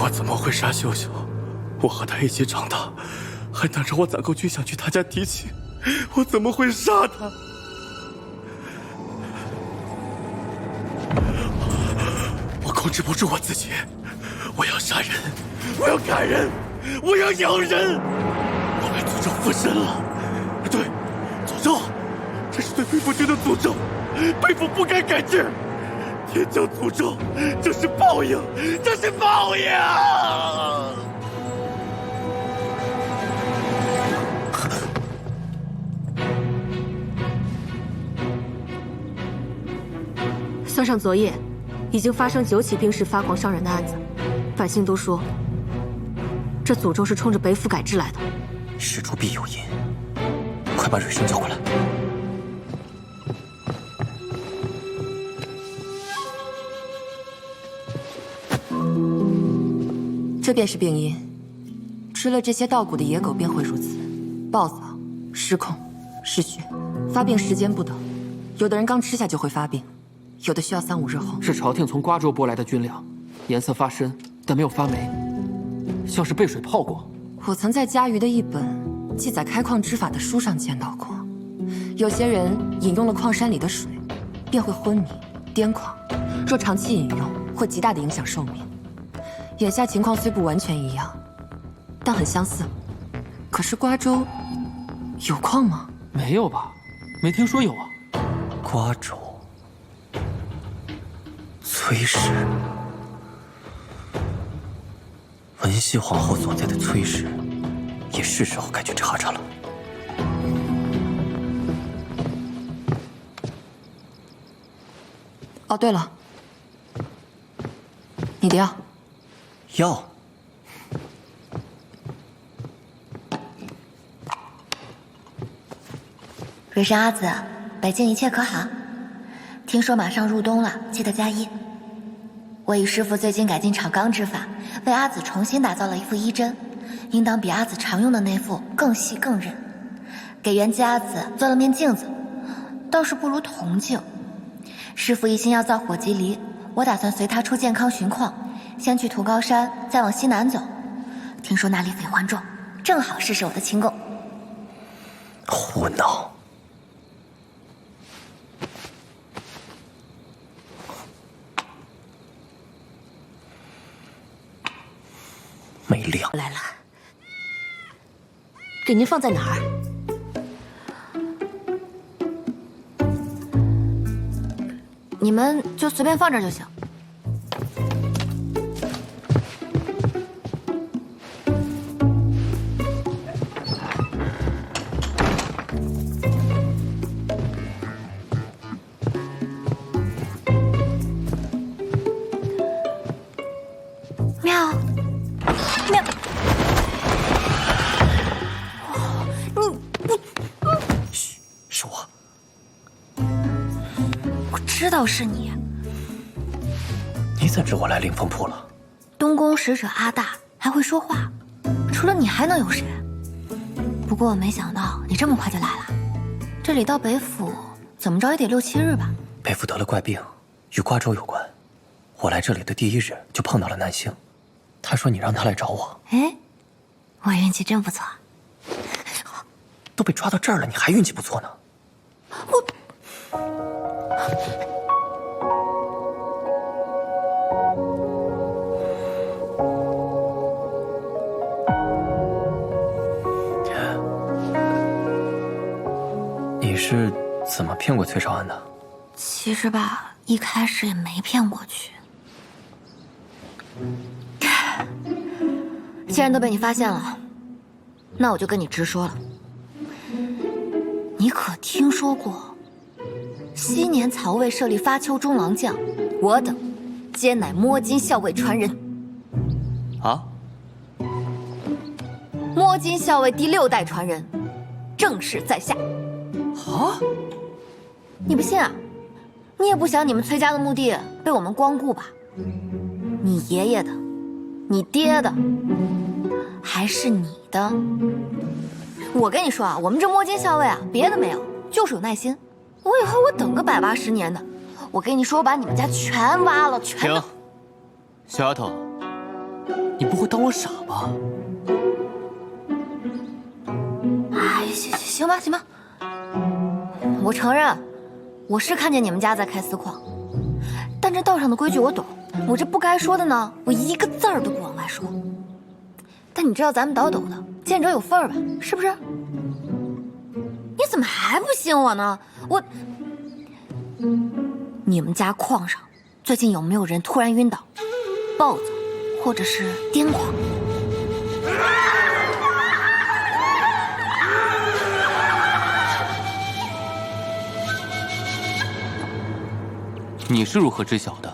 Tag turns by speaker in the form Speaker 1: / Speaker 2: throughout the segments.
Speaker 1: 我怎么会杀秀秀？我和她一起长大，还等着我攒够军饷去她家提亲，我怎么会杀她？我控制不住我自己，我要杀人，我要砍人，我要咬人！我被诅咒附身了。对，诅咒，这是对背负君的诅咒，背负不该改制。天将诅咒，这是报应，这是报应！
Speaker 2: 算上昨夜，已经发生9起兵士发狂伤人的案子，百姓都说，这诅咒是冲着北府改制来的。
Speaker 3: 事出必有因，快把瑞生叫过来。
Speaker 4: 这便是病因，吃了这些稻谷的野狗便会如此，暴躁、失控、失血，发病时间不等。有的人刚吃下就会发病，有的需要3、5日后。
Speaker 5: 是朝廷从瓜州拨来的军粮，颜色发深，但没有发霉，像是被水泡过。
Speaker 4: 我曾在家瑜的一本记载开矿之法的书上见到过，有些人饮用了矿山里的水，便会昏迷、癫狂，若长期饮用，会极大的影响寿命。眼下情况虽不完全一样，但很相似。可是瓜州有矿吗？
Speaker 5: 没有吧？没听说有啊。
Speaker 3: 瓜州，崔氏，文熙皇后所在的崔氏，也是时候该去查查了。
Speaker 4: 哦，对了，你的药。
Speaker 3: 药。
Speaker 6: 瑞生阿紫，北京一切可好？听说马上入冬了，记得加衣。我与师父最近改进炒钢之法，为阿紫重新打造了一副衣针，应当比阿紫常用的那副更细更韧。给元姬阿紫做了面镜子，倒是不如铜镜。师父一心要造火棘离，我打算随他出健康巡矿。先去屠高山，再往西南走。听说那里匪患重，正好试试我的轻功。
Speaker 3: 胡闹！没亮。
Speaker 2: 来了，给您放在哪儿？
Speaker 6: 你们就随便放这儿就行。知道是你，
Speaker 3: 你怎知我来灵凤铺了？
Speaker 6: 东宫使者阿大还会说话，除了你还能有谁？不过我没想到你这么快就来了。这里到北府怎么着也得6、7日吧？
Speaker 3: 北府得了怪病，与瓜州有关。我来这里的第1日就碰到了南星，他说你让他来找我。
Speaker 6: 哎，我运气真不错。
Speaker 3: 都被抓到这儿了，你还运气不错呢？你是怎么骗过崔少安的？
Speaker 6: 其实吧，一开始也没骗过去。既然都被你发现了，那我就跟你直说了。你可听说过昔年曹魏设立发丘中郎将，我等皆乃摸金校尉传人。
Speaker 3: 啊？
Speaker 6: 摸金校尉第6代传人，正是在下。
Speaker 3: 啊？
Speaker 6: 你不信啊？你也不想你们崔家的墓地被我们光顾吧？你爷爷的，你爹的，还是你的？我跟你说啊，我们这摸金校尉啊，别的没有，就是有耐心。我以后我等个180年的，我跟你说，我把你们家全挖了，全。
Speaker 7: 停，小丫头，
Speaker 5: 你不会当我傻吧？
Speaker 6: 哎，行吧，行吧。我承认，我是看见你们家在开私矿，但这道上的规矩我懂，我这不该说的呢，我一个字儿都不往外说。但你知道咱们倒斗的，见者有份儿吧？是不是？你怎么还不信我呢？你们家矿上最近有没有人突然晕倒、暴走，或者是癫狂？
Speaker 5: 你是如何知晓的？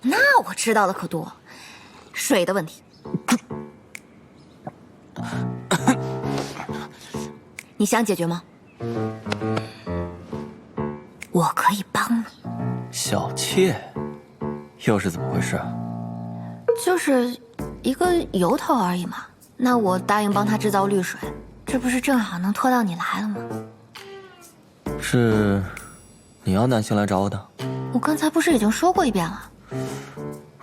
Speaker 6: 那我知道的可多，水的问题。你想解决吗？我可以帮你。
Speaker 3: 小妾，又是怎么回事？
Speaker 6: 就是一个由头而已嘛。那我答应帮他制造绿水，这不是正好能拖到你来了吗？
Speaker 3: 是你要南星来找我的？
Speaker 6: 我刚才不是已经说过一遍了？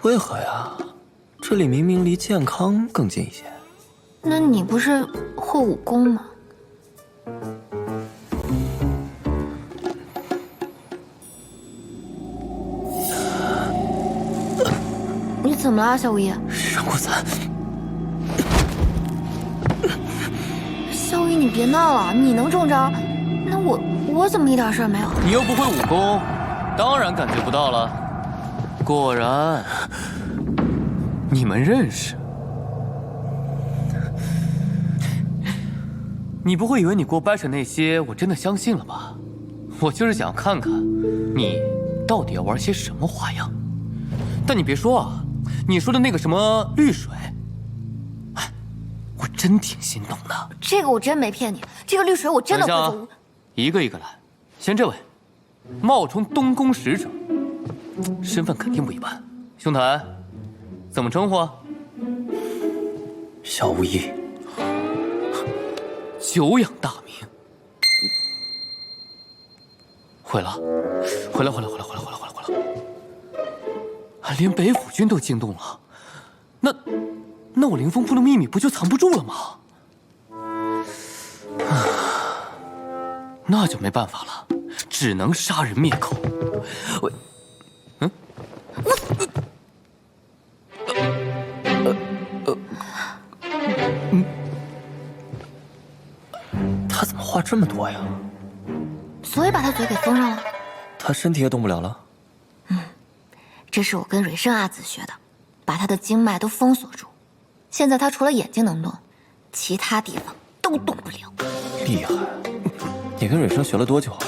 Speaker 3: 为何呀？这里明明离健康更近一些。
Speaker 6: 那你不是会武功吗？你怎么了，小五一？
Speaker 3: 让过伞。
Speaker 6: 小五一，你别闹了，你能中招，那我怎么一点事儿没有？
Speaker 5: 你又不会武功，当然感觉不到了。果然，你们认识。你不会以为你给我掰扯那些，我真的相信了吧？我就是想看看，你到底要玩些什么花样。但你别说啊，你说的那个什么绿水，哎，我真挺心动的。
Speaker 6: 这个我真没骗你，这个绿水我真的会
Speaker 5: 等一下
Speaker 6: 做。
Speaker 5: 一个一个来，先这位，冒充东宫使者，身份肯定不一般。兄台，怎么称呼啊？
Speaker 3: 小巫医。
Speaker 5: 久仰大名。回来，连北府君都惊动了，那我凌风铺的秘密不就藏不住了吗？那就没办法了，只能杀人灭口。
Speaker 3: 他怎么话这么多呀？
Speaker 6: 所以把他嘴给封上了。
Speaker 3: 他身体也动不了了。
Speaker 6: 这是我跟蕊生阿紫学的，把他的经脉都封锁住。现在他除了眼睛能动，其他地方都动不了。
Speaker 3: 厉害！你跟蕊生学了多久啊？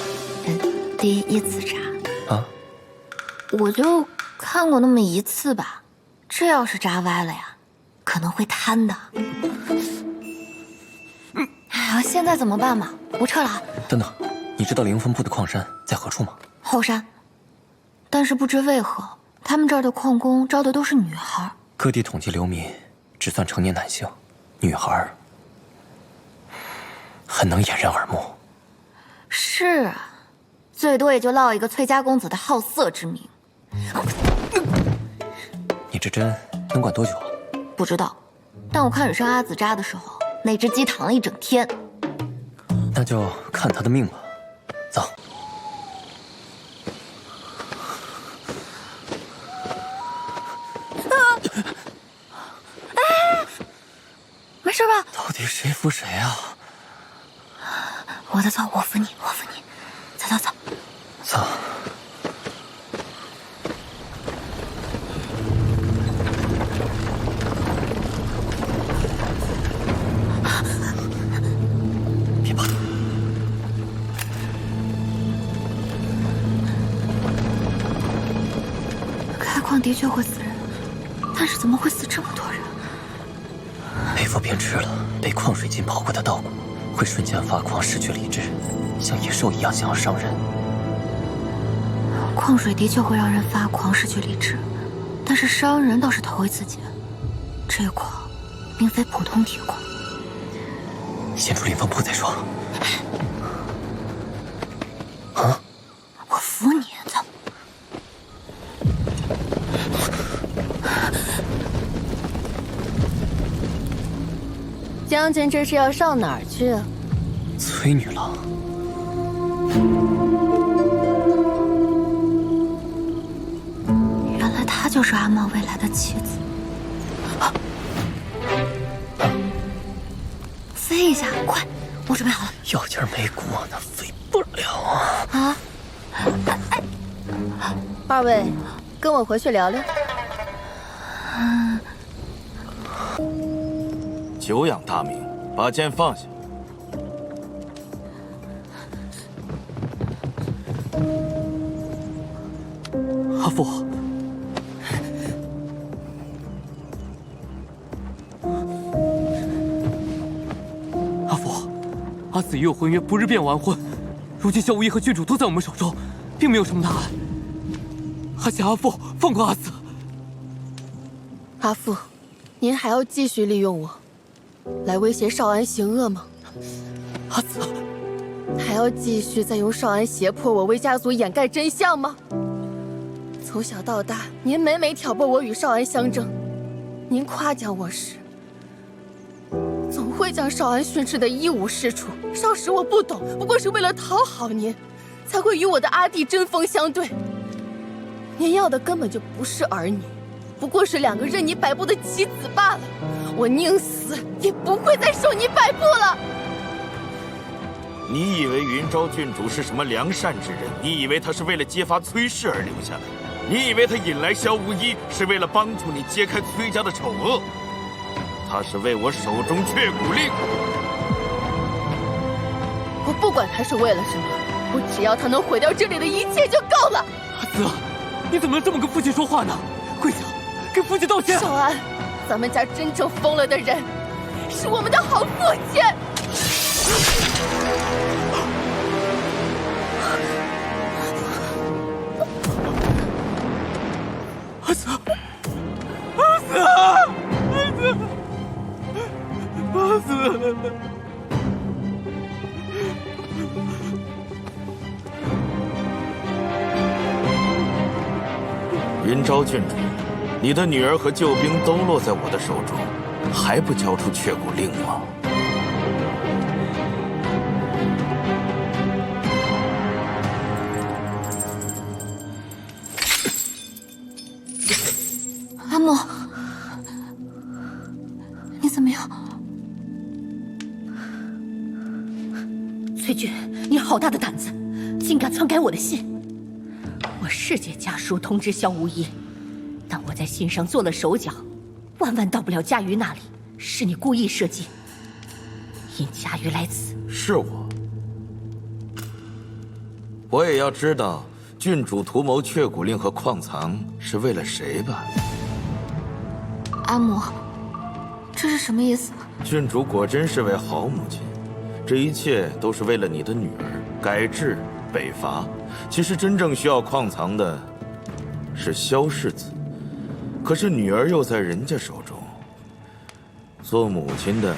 Speaker 6: 第一次查
Speaker 3: 啊？
Speaker 6: 我就看过那么一次吧。这要是扎歪了呀，可能会瘫的。哎呀，现在怎么办嘛？我撤了啊。
Speaker 3: 等等，你知道凌风铺的矿山在何处吗？
Speaker 6: 后山。但是不知为何，他们这儿的矿工招的都是女孩。
Speaker 3: 各地统计流民，只算成年男性，女孩很能掩人耳目。
Speaker 6: 是啊，最多也就落一个崔家公子的好色之名。
Speaker 3: 你这针能管多久啊？
Speaker 6: 不知道，但我看蕊生阿紫扎的时候，那只鸡躺了一整天。
Speaker 3: 那就看他的命吧。走。
Speaker 6: 没事吧？
Speaker 3: 到底谁扶谁啊？
Speaker 6: 我的错，我扶你，我扶你。走走走。
Speaker 3: 走。别怕。
Speaker 6: 开矿的确会死人，但是怎么会死这么多人？
Speaker 3: 北府偏执了，被矿水浸泡过的稻谷会瞬间发狂，失去理智，像野兽一样想要伤人。
Speaker 6: 矿水的确会让人发狂，失去理智，但是伤人倒是头一次见。这矿并非普通铁矿。
Speaker 3: 先出凌风铺再说。啊！
Speaker 6: 我扶你，走。
Speaker 2: 将军这是要上哪儿去啊？
Speaker 3: 崔女郎，
Speaker 6: 原来她就是阿茂未来的妻子。飞一下，快！我准备好了。
Speaker 3: 药劲儿没过呢，飞不了啊！
Speaker 6: 啊！
Speaker 2: 二位，跟我回去聊聊。
Speaker 1: 久仰大名，把剑放下。
Speaker 5: 阿父，阿父，阿紫与我婚约不日便完婚，如今萧无义和郡主都在我们手中，并没有什么大碍。还请阿父放过阿紫。
Speaker 2: 阿父，您还要继续利用我，来威胁少安行恶吗？
Speaker 5: 阿紫，
Speaker 2: 还要继续再用少安胁迫我为家族掩盖真相吗？从小到大，您每每挑拨我与少安相争，您夸奖我时，总会将少安训斥得一无是处。少时我不懂，不过是为了讨好您，才会与我的阿弟针锋相对。您要的根本就不是儿女，不过是两个任你摆布的棋子罢了。我宁死也不会再受你摆布了。
Speaker 1: 你以为云昭郡主是什么良善之人？你以为他是为了揭发崔氏而留下来？你以为他引来萧无一是为了帮助你揭开崔家的丑恶？他是为我手中却骨令。
Speaker 2: 我不管他是为了什么，我只要他能毁掉这里的一切就够了。
Speaker 5: 阿紫，你怎么能这么跟父亲说话呢？跪下，给父亲道歉！
Speaker 2: 少安，咱们家真正疯了的人，是我们的好父亲。
Speaker 5: 阿紫，阿紫，阿紫，阿紫。
Speaker 1: 云昭郡主，你的女儿和救兵都落在我的手中，还不交出却骨令吗？
Speaker 6: 阿莫，你怎么样？
Speaker 7: 崔俊，你好大的胆子，竟敢篡改我的信！我是借家书通知萧无一，但我在信上做了手脚，万万到不了家瑜那里，是你故意设计。因家瑜来此，
Speaker 1: 是我。我也要知道郡主图谋却骨令和矿藏是为了谁吧？
Speaker 6: 阿母，这是什么意思？
Speaker 1: 郡主果真是位好母亲，这一切都是为了你的女儿改制北伐。其实真正需要矿藏的是萧世子，可是女儿又在人家手中，做母亲的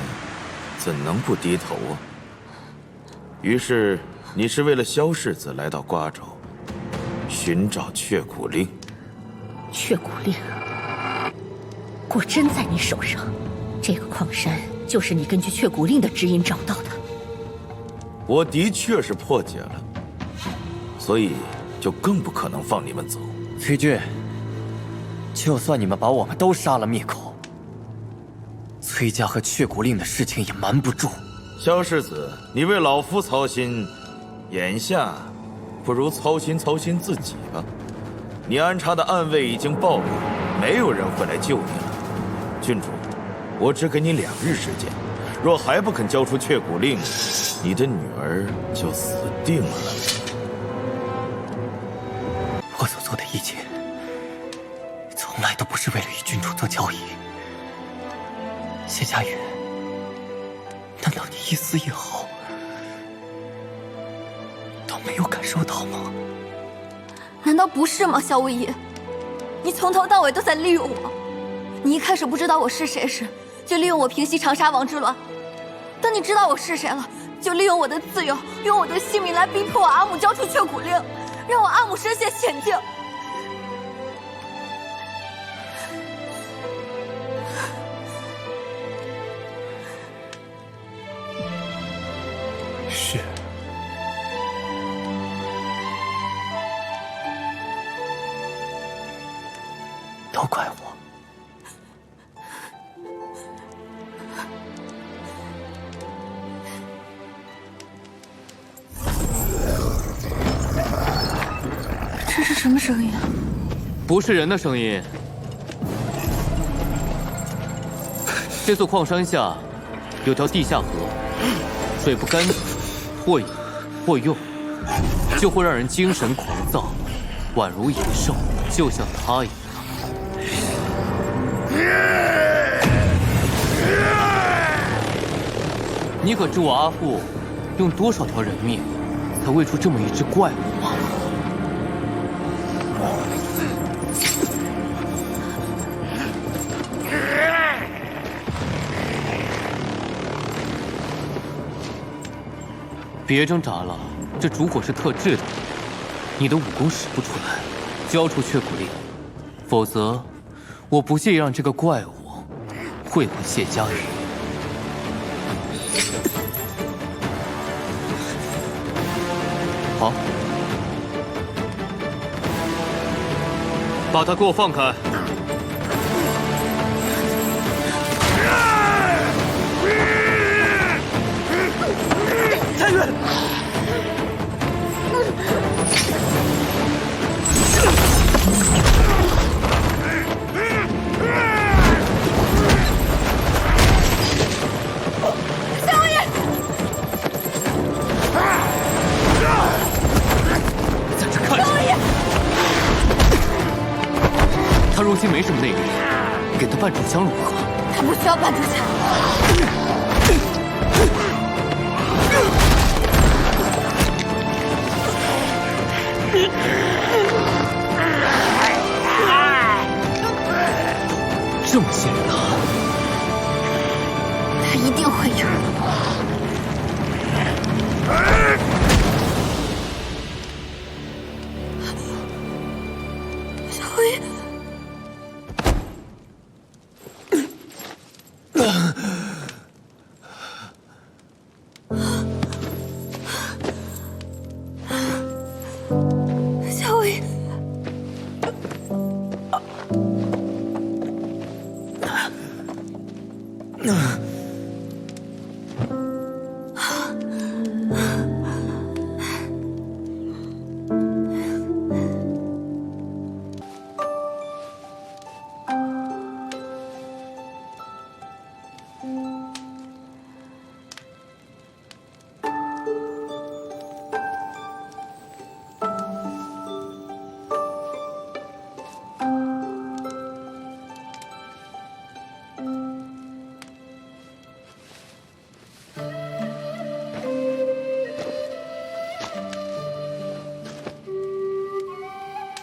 Speaker 1: 怎能不低头啊？于是你是为了萧世子来到瓜州，寻找却骨令。
Speaker 7: 却骨令果真在你手上，这个矿山就是你根据却骨令的指引找到的。
Speaker 1: 我的确是破解了，所以就更不可能放你们走。
Speaker 3: 崔俊，就算你们把我们都杀了灭口，崔家和却骨令的事情也瞒不住。
Speaker 1: 萧世子，你为老夫操心，眼下不如操心操心自己吧。你安插的暗卫已经暴露，没有人会来救你了。郡主，我只给你2日时间，若还不肯交出却骨令，你的女儿就死定了。
Speaker 3: 我所做的一切，从来都不是为了与郡主做交易。谢佳雨，难道你一丝一毫都没有感受到吗？
Speaker 6: 难道不是吗，萧无疑？你从头到尾都在利用我。你一开始不知道我是谁时，就利用我平息长沙王之乱；等你知道我是谁了，就利用我的自由，用我的性命来逼迫我阿母交出却骨令，让我阿母身陷险境。
Speaker 3: 都怪我。
Speaker 2: 这是什么声音啊？
Speaker 5: 不是人的声音。这座矿山下有条地下河，水不干净，或饮或用，就会让人精神狂躁，宛如野兽，就像他一样。你可知我阿父用多少条人命，才喂出这么一只怪物吗？别挣扎了，这烛火是特制的，你的武功使不出来，交出血骨令，否则我不介意让这个怪物会会谢家人。好，把他给我放开！
Speaker 1: 太远！
Speaker 5: 在这看着。他如今没什么内力，给他半炷香如何？
Speaker 2: 他不需要半炷香。
Speaker 5: 这么信任他，
Speaker 2: 他一定会赢。小薇，小薇。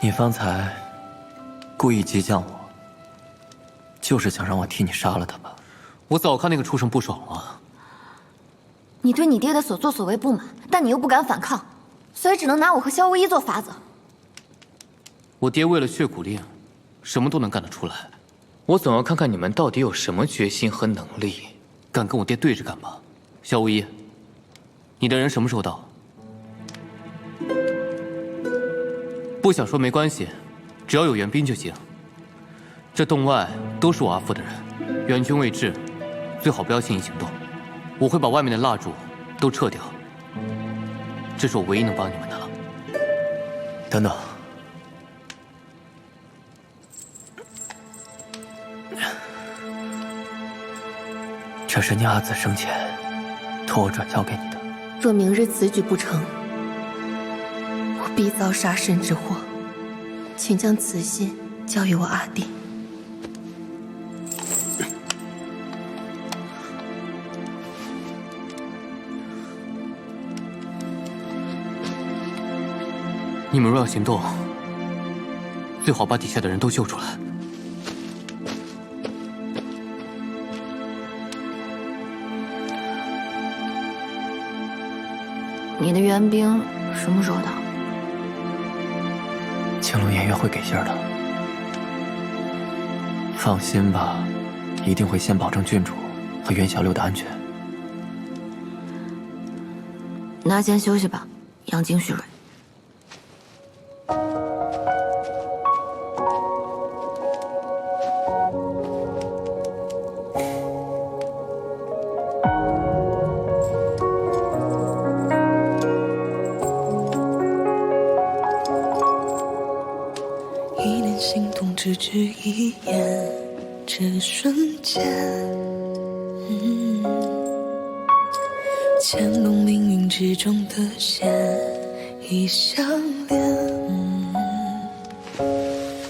Speaker 3: 你方才故意激将我，就是想让我替你杀了他吧？
Speaker 5: 我早看那个畜生不爽了。
Speaker 6: 你对你爹的所作所为不满，但你又不敢反抗，所以只能拿我和萧无一做法子。
Speaker 5: 我爹为了血骨令，什么都能干得出来。我总要看看你们到底有什么决心和能力，敢跟我爹对着干吧？萧无一，你的人什么时候到？不想说没关系，只要有援兵就行。这洞外都是我阿父的人，援军未至，最好不要轻易行动。我会把外面的蜡烛都撤掉，这是我唯一能帮你们的了。
Speaker 3: 等等，这是你阿紫生前托我转交给你的。
Speaker 2: 若明日此举不成，我必遭杀身之祸，请将此信交予我阿弟。
Speaker 5: 你们若要行动，最好把底下的人都救出来。
Speaker 6: 你的援兵什么时候到？
Speaker 3: 青龙偃月会给信儿的。放心吧，一定会先保证郡主和袁小六的安全。
Speaker 6: 那先休息吧，养精蓄锐。
Speaker 8: 心动，只止一眼，这瞬间，牵动命运之中的线，已相连。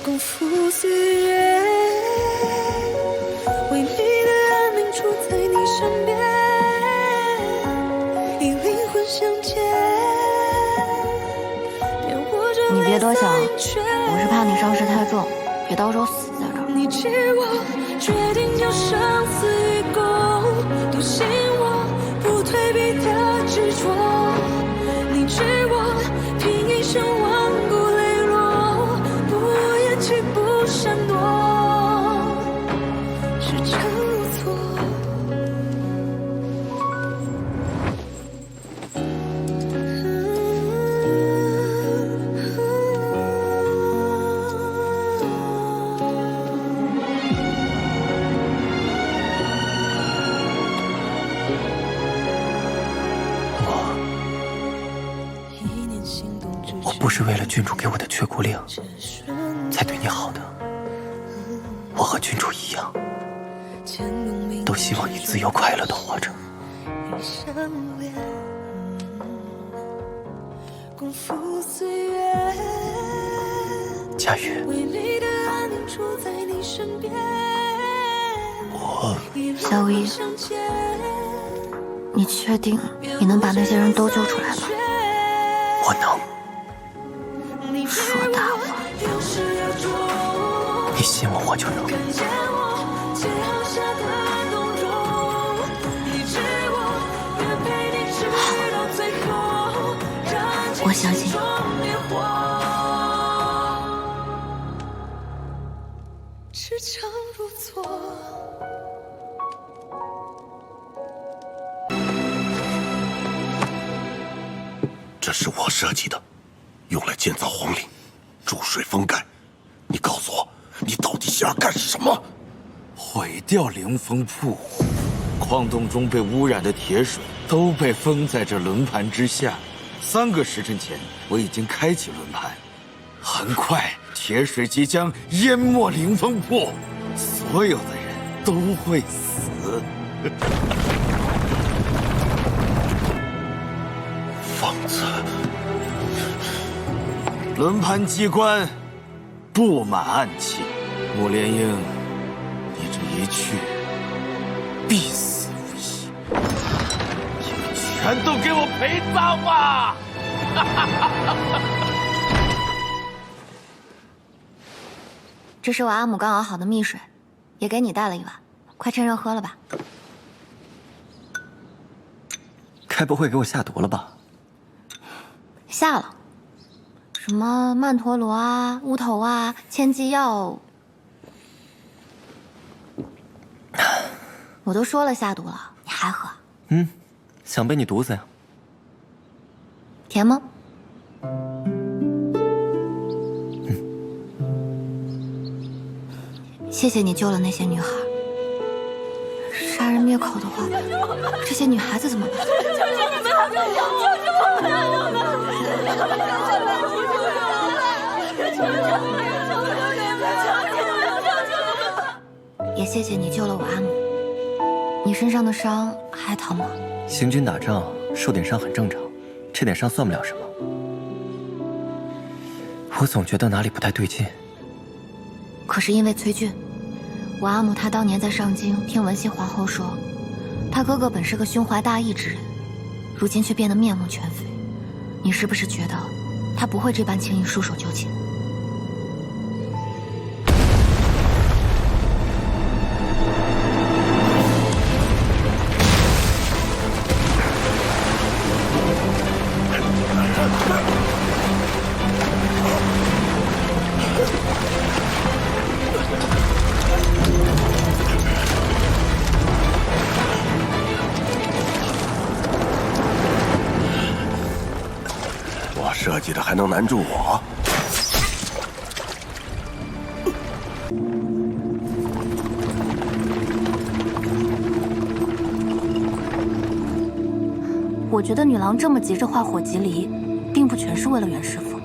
Speaker 8: 共赴岁月，为你的安宁处在你身边，以灵魂相见。
Speaker 6: 你别多想，我是怕你伤势太重，别到时候死在这儿。
Speaker 8: 你知我决定将生死与共，笃信我不退避的执着。你知我拼一生万古磊落，不言弃不闪躲，是真如错。
Speaker 3: 我不是为了郡主给我的却骨令才对你好的，我和郡主一样，都希望你自由快乐的活着。佳玉，
Speaker 6: 小无一，你确定你能把那些人都救出来吗？
Speaker 3: 我能。
Speaker 6: 说大话！
Speaker 3: 你信我，我就能。
Speaker 6: 好，我相信你。
Speaker 8: 是诚如错。
Speaker 1: 这是我设计的，用来建造皇陵，注水封盖。你告诉我，你到底想要干什么？
Speaker 9: 毁掉灵风瀑，矿洞中被污染的铁水都被封在这轮盘之下。3个时辰前，我已经开启轮盘，很快铁水即将淹没灵风瀑，所有的人都会死。
Speaker 1: 疯子！
Speaker 9: 轮盘机关布满暗器，穆莲英，你这一去必死无疑，你们全都给我陪葬吧！
Speaker 6: 这是我阿母刚熬好的蜜水，也给你带了一碗，快趁热喝了吧。
Speaker 3: 该不会给我下毒了吧？
Speaker 6: 下了。什么曼陀罗啊、乌头啊、千机药，我都说了下毒了，你还喝？
Speaker 3: 想被你毒死呀？
Speaker 6: 甜吗？谢谢你救了那些女孩。杀人灭口的话，这些女孩子怎么办？也谢谢你救了我阿母。你身上的伤还疼吗？
Speaker 3: 行军打仗受点伤很正常，这点伤算不了什么。我总觉得哪里不太对劲。
Speaker 6: 可是因为崔俊，我阿母她当年在上京听文熙皇后说，她哥哥本是个胸怀大义之人，如今却变得面目全非。你是不是觉得他不会这般轻易束手就擒？
Speaker 1: 设计的还能难住我？
Speaker 6: 我觉得女郎这么急着化火急离，并不全是为了袁师傅。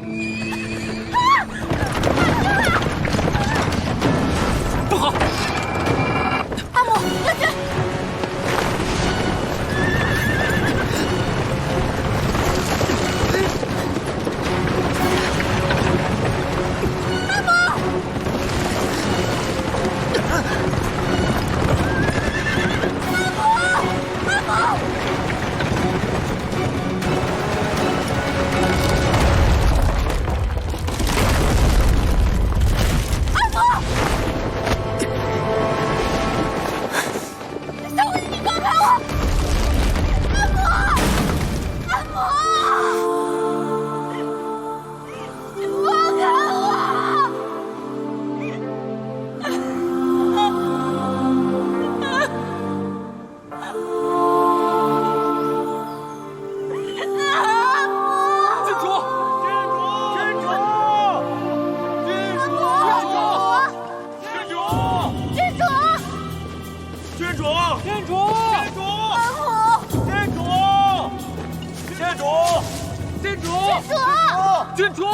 Speaker 5: 郡主！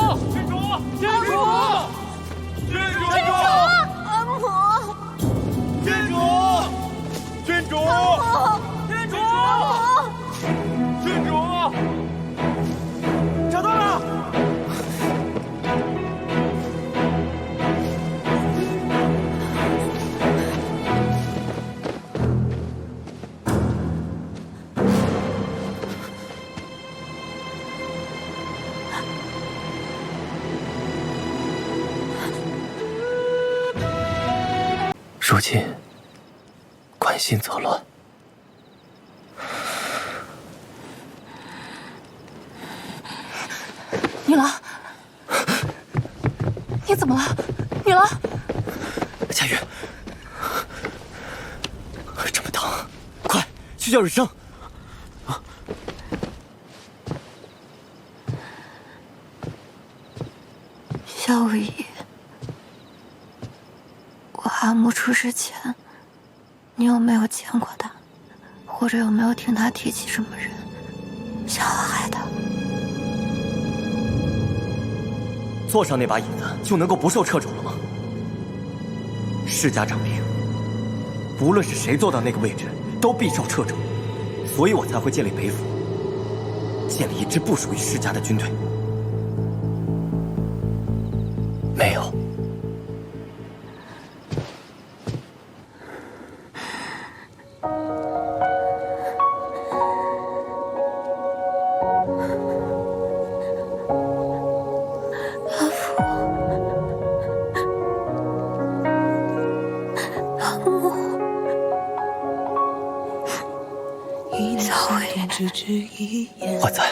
Speaker 2: 阿母，
Speaker 1: 找到了！
Speaker 3: 如今关心则乱，
Speaker 4: 女郎，你怎么了？女郎，
Speaker 3: 佳玉，这么疼，快去叫雨生！
Speaker 6: 萧无疑，我阿母出事前，你有没有见过他，或者有没有听他提起什么人想要害他？
Speaker 3: 坐上那把椅子就能够不受掣肘了吗？世家掌兵，无论是谁坐到那个位置，都必受掣肘，所以我才会建立北府，建立一支不属于世家的军队。没有。我在。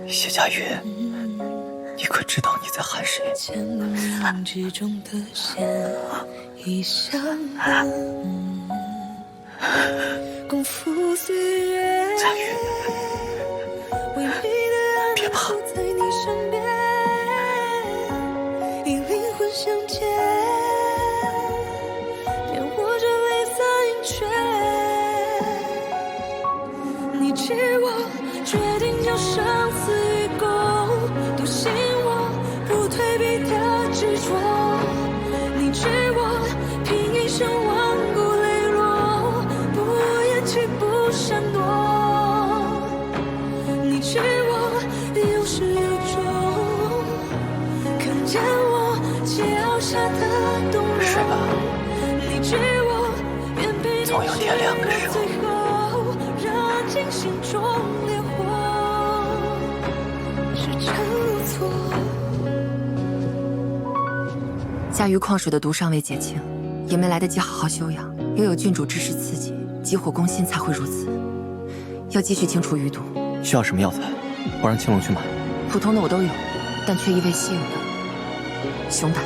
Speaker 3: 谢佳玉，你可知道你在喊谁？佳玉，别怕。
Speaker 8: 决定要生死与共，笃信我不退避的执着。你知我拼一生万古磊落，不言弃不闪躲。你知我有始有终，看见我桀骜下的动容。
Speaker 3: 睡吧，
Speaker 8: 你知我愿陪你
Speaker 3: 总有天亮的时候。
Speaker 8: 最后，燃尽心中烈火。
Speaker 4: 嘉鱼矿水的毒尚未减轻，也没来得及好好休养，又有郡主之事刺激，急火攻心才会如此。要继续清除余毒。
Speaker 3: 需要什么药材？我让青龙去买。
Speaker 4: 普通的我都有，但缺一味稀有的熊胆。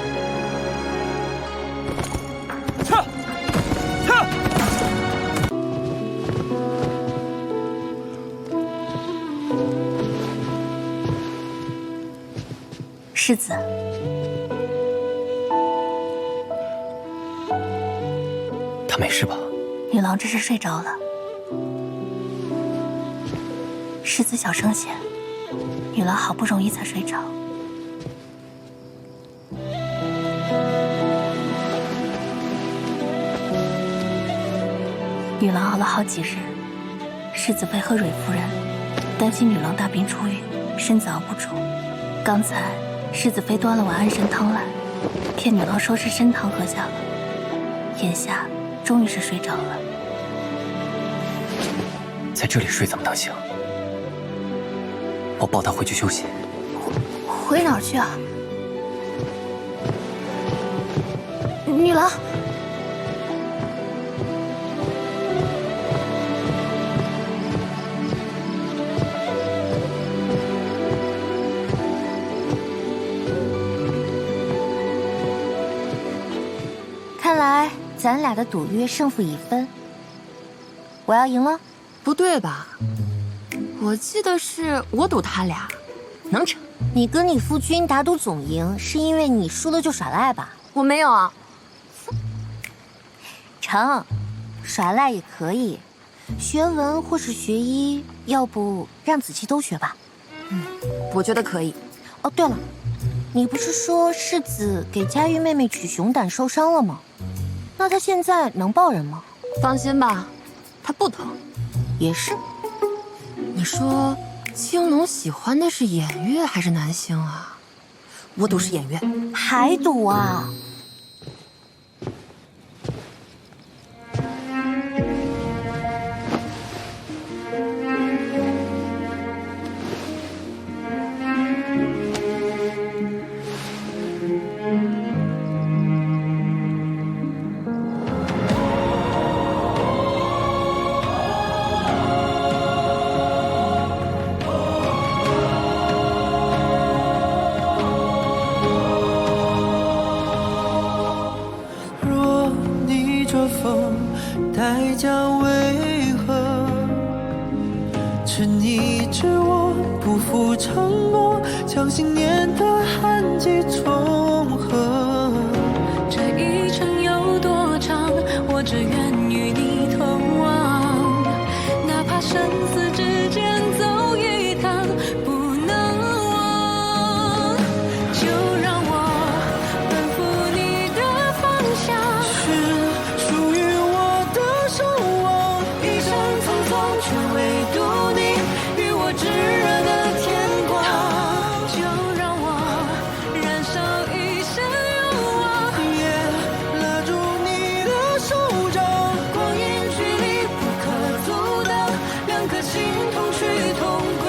Speaker 6: 世子，
Speaker 3: 他没事吧？
Speaker 6: 女郎这是睡着了。世子小声些，女郎好不容易才睡着。女郎熬了好几日，世子妃和蕊夫人担心女郎大病初愈，身子熬不住。刚才世子妃端了碗安神汤来，骗女郎说是参汤喝下了，眼下终于是睡着了。
Speaker 3: 在这里睡怎么能行？我抱她回去休息。
Speaker 6: 回哪儿去啊？女郎，看来咱俩的赌约胜负已分，我要赢了。
Speaker 4: 不对吧？我记得是我赌他俩，能成？
Speaker 6: 你跟你夫君打赌总赢，是因为你输了就耍赖吧？
Speaker 4: 我没有啊。
Speaker 6: 成，耍赖也可以，学文或是学医，要不让子期都学吧？
Speaker 4: 我觉得可以。
Speaker 6: 哦，对了，你不是说世子给佳玉妹妹取熊胆受伤了吗？那她现在能抱人吗？
Speaker 4: 放心吧，他不疼。
Speaker 6: 也是。
Speaker 4: 你说青龙喜欢的是偃月还是南星啊？我赌是偃月。
Speaker 6: 还赌啊？
Speaker 10: 代价为何？沉溺着我不负承诺，将信念的痕迹重合。
Speaker 8: 这一程有多长，我只愿与你同往，哪怕生死之间走一趟，不能忘。就让我奔赴你的方向，
Speaker 10: 是属于我的守望，
Speaker 8: 一生匆匆，却唯独你与我炙热的天光。就让我燃烧一生愿望，
Speaker 10: 也拉住你的手掌，
Speaker 8: 光阴距离不可阻挡，两颗心同去同归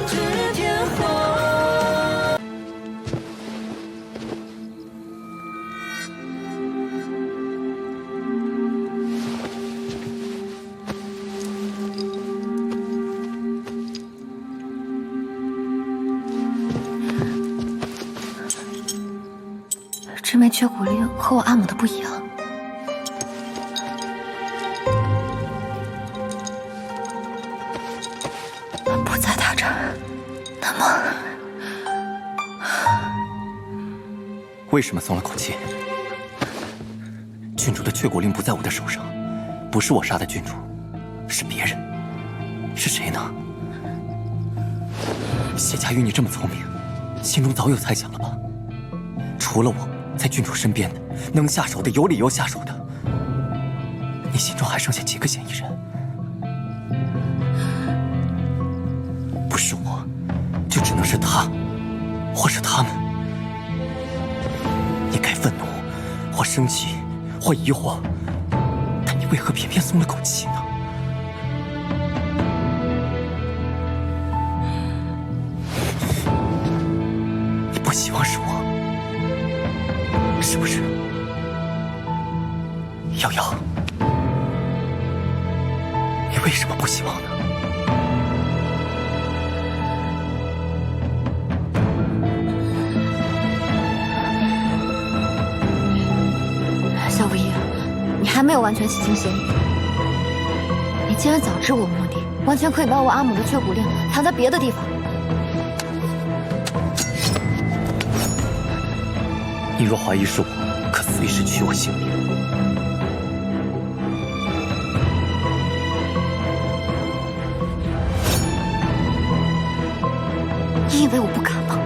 Speaker 8: 至天荒。
Speaker 6: 这枚缺骨令和我阿母的不一样。不在他这儿，那么
Speaker 3: 为什么松了口气？郡主的却骨令不在我的手上，不是我杀的郡主，是别人，是谁呢？谢家玉，你这么聪明，心中早有猜想了吧？除了我在郡主身边的，能下手的，有理由下手的，你心中还剩下几个嫌疑人？不是我，就只能是他，或是他们。你该愤怒，或生气，或疑惑，但你为何偏偏松了口气呢？你不希望是我，是不是？瑶瑶，你为什么不希望呢？
Speaker 6: 小无意，你还没有完全洗清嫌疑。你既然早知我目的，完全可以把我阿母的缺骨令藏在别的地方。
Speaker 3: 你若怀疑是我，可随时取我性命。
Speaker 6: 你以为我不敢吗？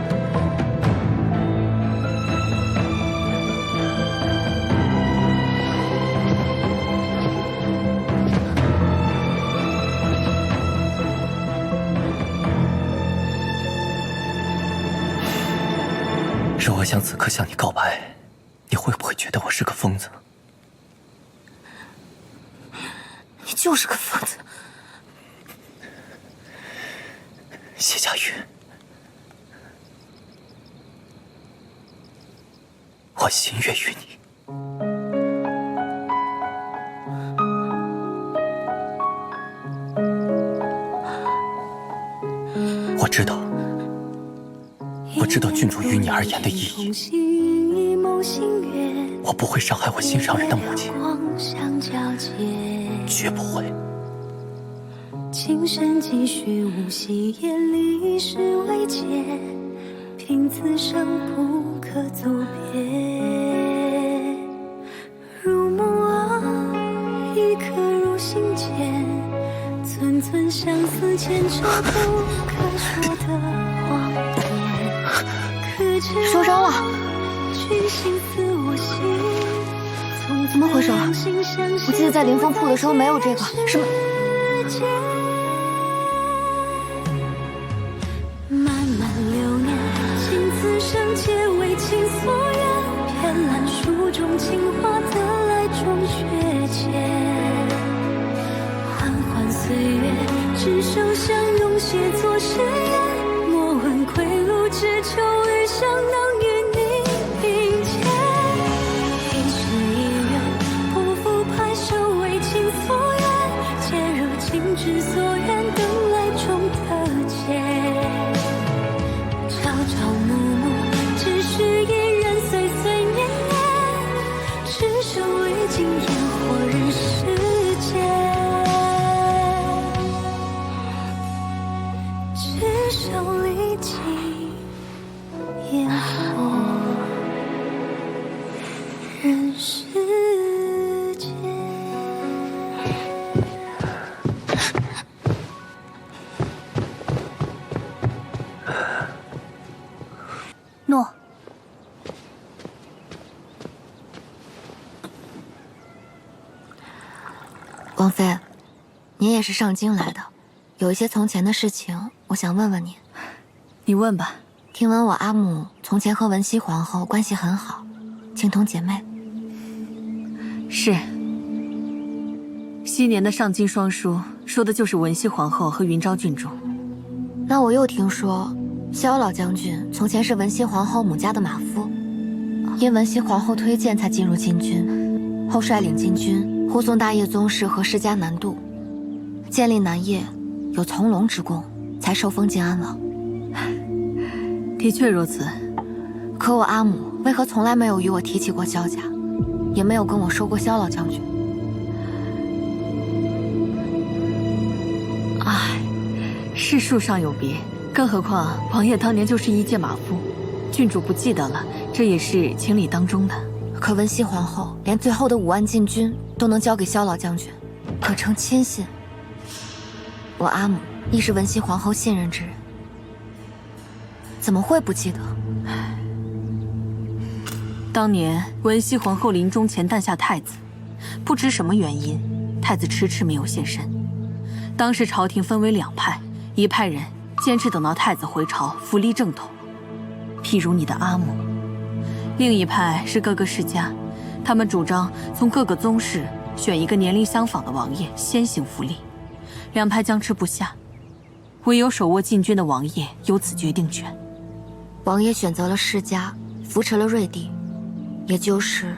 Speaker 3: 若我想此刻向你告白，你会不会觉得我是个疯子？
Speaker 6: 你就是个疯子。
Speaker 3: 谢家玉，我心悦于你。我知道郡主于你而言的意义，我不会伤害我心上人的母亲，绝不会。
Speaker 8: 情深几许无息，夜里是未解，凭此生不可作别。如梦啊，一刻入心间。
Speaker 6: 受伤了？怎么回事啊？我记得在凌风铺的时候没有这个，什么？
Speaker 8: 漫漫流年，情字生结为情所愿，偏揽书中情话，得来终却浅。缓缓岁月，执手相拥，写作誓言。莫问归路，只求余生能与你并肩。一世一缘，不负拍手为情所愿，皆如情之所愿，等来终得见。朝朝暮暮，只需一人，岁岁年年，只手历经烟火人世间。只手历经烟火人世间。
Speaker 6: 诺，王妃，您也是上京来的，有一些从前的事情，我想问问您。
Speaker 4: 你问吧。
Speaker 6: 听闻我阿母从前和文熙皇后关系很好，情同姐妹。
Speaker 4: 是。昔年的上京双书说的就是文熙皇后和云昭郡主。
Speaker 6: 那我又听说，萧老将军从前是文熙皇后母家的马夫，因文熙皇后推荐才进入禁军，后率领禁军护送大业宗室和世家南渡，建立南业，有从龙之功，才受封晋安王。
Speaker 4: 的确如此。
Speaker 6: 可我阿母为何从来没有与我提起过萧家，也没有跟我说过萧老将军？
Speaker 4: 唉，世数上有别，更何况王爷当年就是一介马夫，郡主不记得了，这也是情理当中的。
Speaker 6: 可文熙皇后连最后的5万禁军都能交给萧老将军，可称亲信。我阿母亦是文熙皇后信任之人，怎么会不记得？
Speaker 4: 当年文熙皇后临终前诞下太子，不知什么原因，太子迟迟没有现身。当时朝廷分为2派，一派人坚持等到太子回朝扶立正统，譬如你的阿母；另一派是各个世家，他们主张从各个宗室选一个年龄相仿的王爷先行扶立。2派僵持不下，唯有手握禁军的王爷有此决定权。
Speaker 6: 王爷选择了世家，扶持了瑞帝，也就是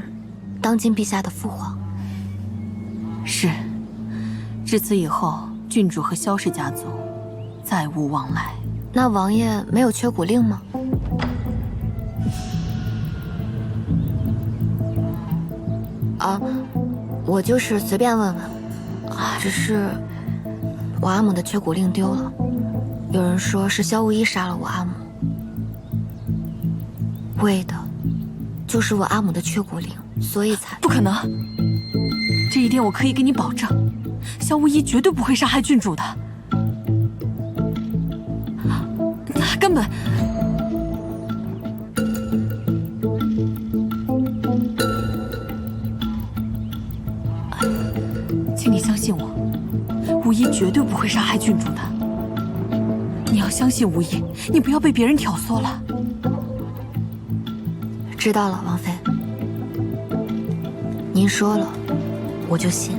Speaker 6: 当今陛下的父皇。
Speaker 4: 是。至此以后，郡主和萧氏家族再无往来。
Speaker 6: 那王爷没有缺骨令吗？啊，我就是随便问问。只是我阿母的缺骨令丢了，有人说是萧无一杀了我阿母，为的就是我阿母的缺骨令，所以才……
Speaker 4: 不可能！这一点我可以给你保证，萧无一绝对不会杀害郡主的。根本……请你相信我，无一绝对不会杀害郡主的。你要相信无一，你不要被别人挑唆了。
Speaker 6: 知道了，王妃。您说了，我就信。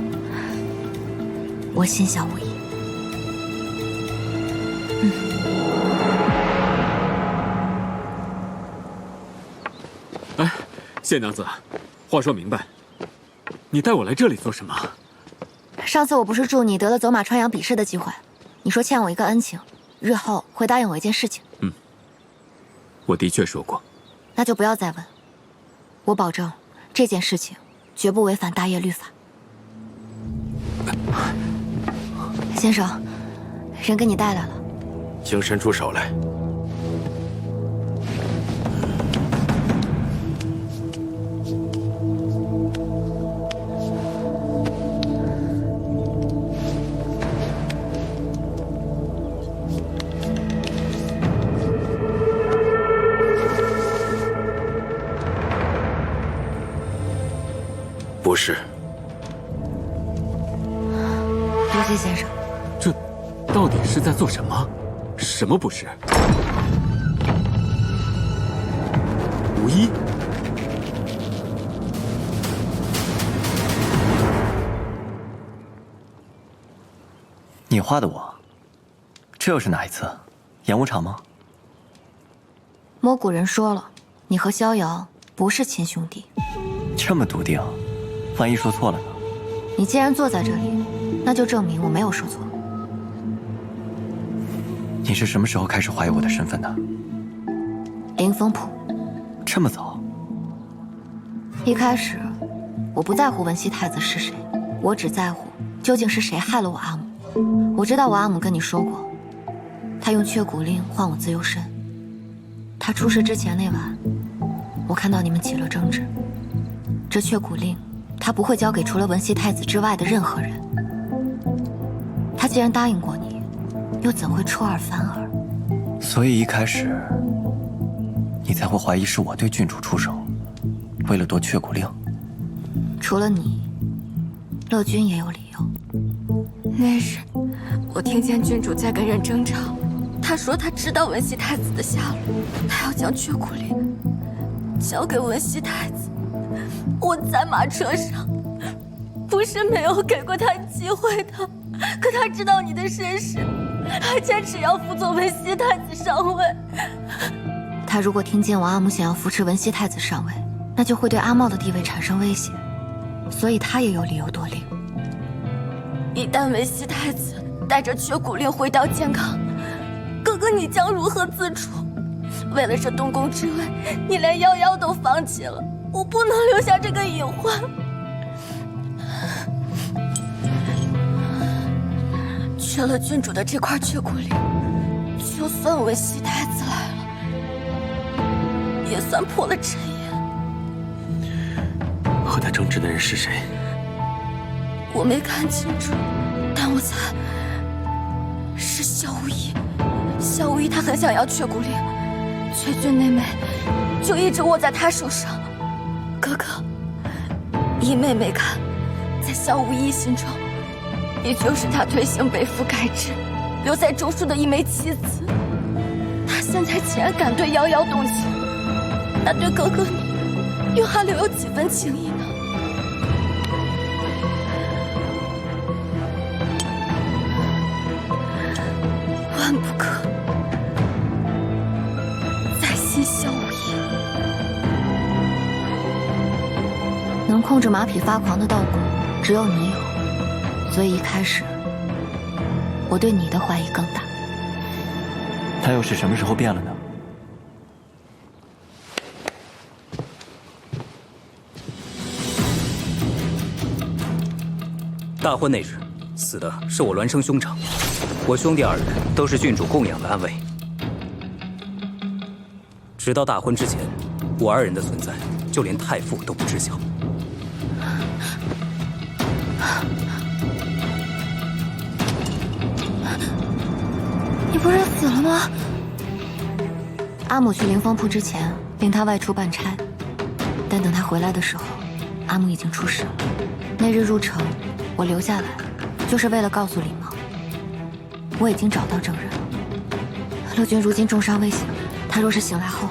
Speaker 6: 我信萧无一。
Speaker 1: 哎，谢娘子，话说明白，你带我来这里做什么？
Speaker 6: 上次我不是祝你得了走马川洋比试的机会，你说欠我一个恩情，日后会答应我一件事情。
Speaker 1: 我的确说过。
Speaker 6: 那就不要再问。我保证，这件事情绝不违反大业律法。先生，人给你带来了，
Speaker 9: 请伸出手来。不是。
Speaker 6: 刘基先生，
Speaker 1: 这到底是在做什么？什么不是？无一，
Speaker 3: 你画的我，这又是哪一次？演武场吗？
Speaker 6: 摸骨人说了，你和逍遥不是亲兄弟。
Speaker 3: 这么笃定，万一说错了呢？
Speaker 6: 你既然坐在这里，那就证明我没有说错。
Speaker 3: 你是什么时候开始怀疑我的身份的？
Speaker 6: 凌风浦。
Speaker 3: 这么早？
Speaker 6: 一开始，我不在乎文熙太子是谁，我只在乎究竟是谁害了我阿母。我知道我阿母跟你说过，她用缺骨令换我自由身。她出事之前那晚，我看到你们起了争执。这缺骨令，她不会交给除了文熙太子之外的任何人。她既然答应过你，又怎会出尔反尔？
Speaker 3: 所以一开始，你才会怀疑是我对郡主出手，为了夺缺骨令。
Speaker 6: 除了你，乐君也有理由。
Speaker 2: 那日，我听见郡主在跟人争吵，她说她知道文熙太子的下落，她要将缺骨令交给文熙太子。我在马车上，不是没有给过他机会的，可他知道你的身世，还坚持要辅佐文熙太子上位。
Speaker 6: 他如果听见我阿母想要扶持文熙太子上位，那就会对阿茂的地位产生威胁，所以他也有理由夺令。
Speaker 2: 一旦文熙太子带着缺骨令回到健康，哥哥你将如何自处？为了这东宫之位，你连夭夭都放弃了，我不能留下这个隐患。缺了郡主的这块缺骨令，就算文熙太子来了，也算破了阵言。
Speaker 1: 和他争执的人是谁？
Speaker 2: 我没看清楚，但我猜是萧无意。萧无意他很想要缺骨令，缺郡内妹就一直握在他手上。哥哥，依妹妹看，在萧无意心中，你就是他推行北府改制，留在中书的一枚棋子。他现在既然敢对夭夭动情，那对哥哥你又还留有几分情谊呢？万不可再信萧无意。
Speaker 6: 能控制马匹发狂的道骨，只有你有，所以一开始我对你的怀疑更大。
Speaker 3: 他又是什么时候变了呢？
Speaker 11: 大婚那日，死的是我孪生兄长，我兄弟二人都是郡主供养的安慰。直到大婚之前，我二人的存在，就连太傅都不知晓。
Speaker 6: 你不是死了吗？阿母去凌风铺之前，令他外出办差，但等他回来的时候，阿母已经出事了。那日入城，我留下来，就是为了告诉李茂，我已经找到证人了。乐君如今重伤危险，他若是醒来后，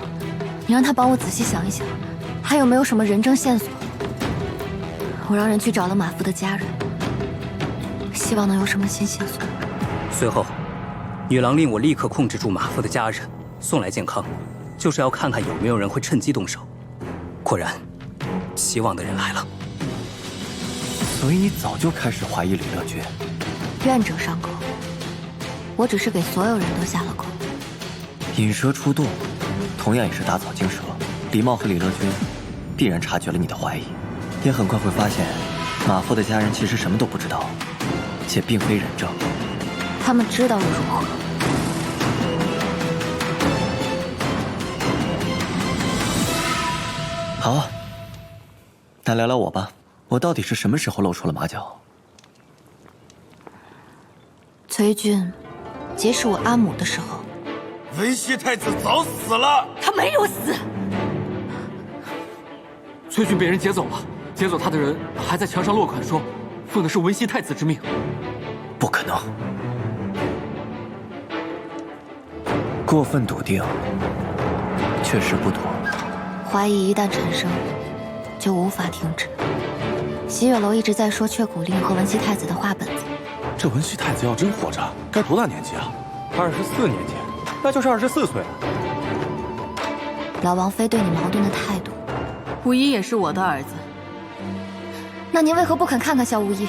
Speaker 6: 你让他帮我仔细想一想，还有没有什么人证线索。我让人去找了马夫的家人，希望能有什么新线索。
Speaker 11: 随后，女郎令我立刻控制住马夫的家人，送来健康，就是要看看有没有人会趁机动手。果然，希望的人来了。
Speaker 3: 所以你早就开始怀疑李乐君？
Speaker 6: 愿者上钩，我只是给所有人都下了钩。
Speaker 3: 引蛇出洞，同样也是打草惊蛇。李茂和李乐君必然察觉了你的怀疑，也很快会发现马夫的家人其实什么都不知道，且并非人证。
Speaker 6: 他们知道又如何？
Speaker 3: 好啊，那聊聊我吧，我到底是什么时候露出了马脚？
Speaker 6: 崔俊结识我阿母的时候，
Speaker 9: 文熙太子早死了。
Speaker 7: 他没有死。
Speaker 1: 崔俊被人劫走了，
Speaker 12: 劫走他的人还在墙上落款说，奉的是文熙太子之命。
Speaker 3: 不可能，过分笃定，确实不妥。
Speaker 6: 怀疑一旦产生，就无法停止。喜月楼一直在说雀谷令和文熙太子的话本子。
Speaker 1: 这文熙太子要真活着，该多大年纪啊
Speaker 13: ？24年前，那就是24岁了。
Speaker 6: 老王妃对你矛盾的态度，
Speaker 2: 无一也是我的儿子。
Speaker 6: 那您为何不肯看看萧无一？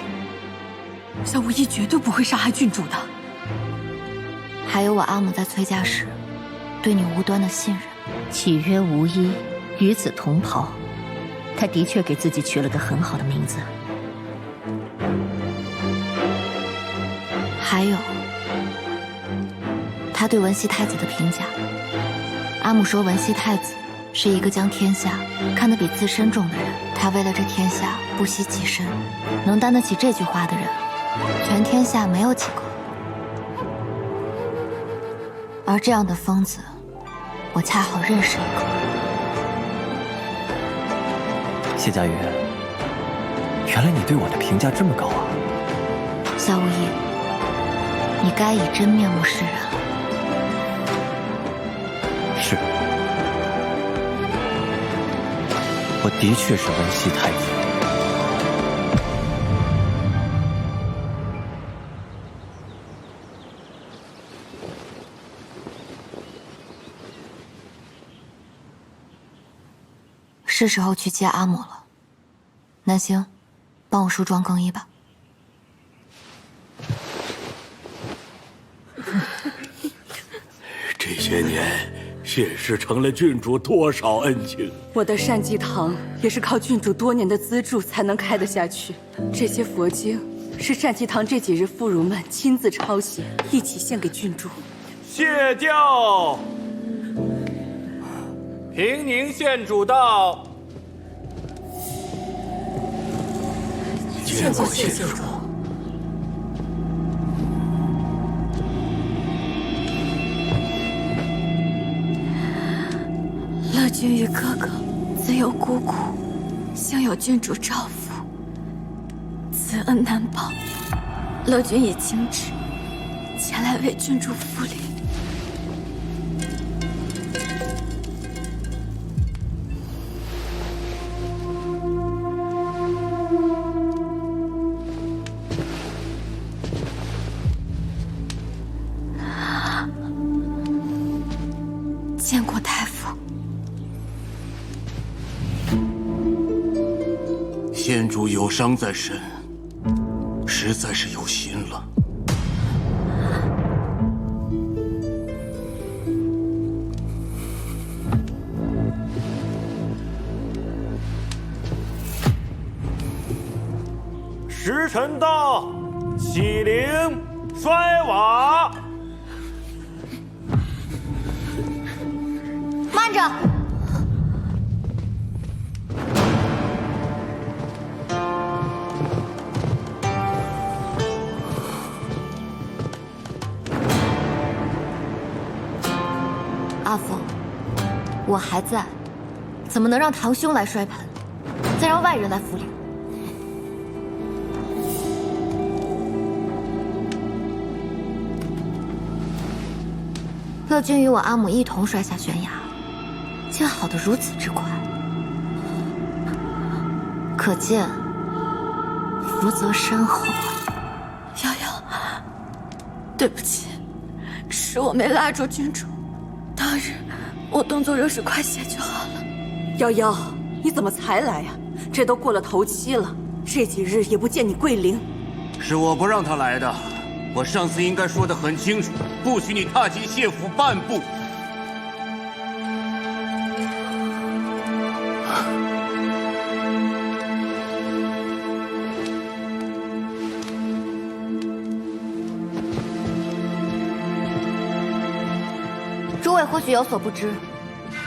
Speaker 2: 萧无一绝对不会杀害郡主的。
Speaker 6: 还有我阿母在崔家时，对你无端的信任。
Speaker 7: 契约无一，与子同袍，他的确给自己取了个很好的名字。
Speaker 6: 还有，他对文熙太子的评价。阿母说文熙太子是一个将天下看得比自身重的人，他为了这天下不惜己身，能担得起这句话的人，全天下没有几个。而这样的疯子，我恰好认识一个。
Speaker 3: 谢家云，原来你对我的评价这么高啊！
Speaker 6: 萧无意，你该以真面目示人了。
Speaker 3: 是，我的确是文熙太子。
Speaker 6: 是时候去接阿母了。南星，帮我梳妆更衣吧。
Speaker 1: 这些年，谢氏成了郡主多少恩情。
Speaker 14: 我的善济堂也是靠郡主多年的资助才能开得下去。这些佛经是善济堂这几日妇孺们亲自抄写，一起献给郡主。
Speaker 13: 谢教，平宁县主到。
Speaker 1: 见过县主。
Speaker 8: 乐君与哥哥自有孤苦，幸有郡主照拂，此恩难报。乐君已请旨前来为郡主复灵。见过太傅。
Speaker 1: 县主有伤在身，实在是有心了。
Speaker 13: 时辰到，启灵，摔瓦。
Speaker 6: 慢着！阿福，我还在，怎么能让堂兄来摔盆，再让外人来扶灵？乐君与我阿母一同摔下悬崖，竟好得如此之快，可见福泽深厚啊！
Speaker 8: 瑶瑶，对不起，是我没拉住郡主。当日我动作若是快些就好了。
Speaker 14: 瑶瑶，你怎么才来呀？这都过了头七了，这几日也不见你跪灵。
Speaker 15: 是我不让他来的，我上次应该说得很清楚，不许你踏进谢府半步。
Speaker 6: 诸位或许有所不知，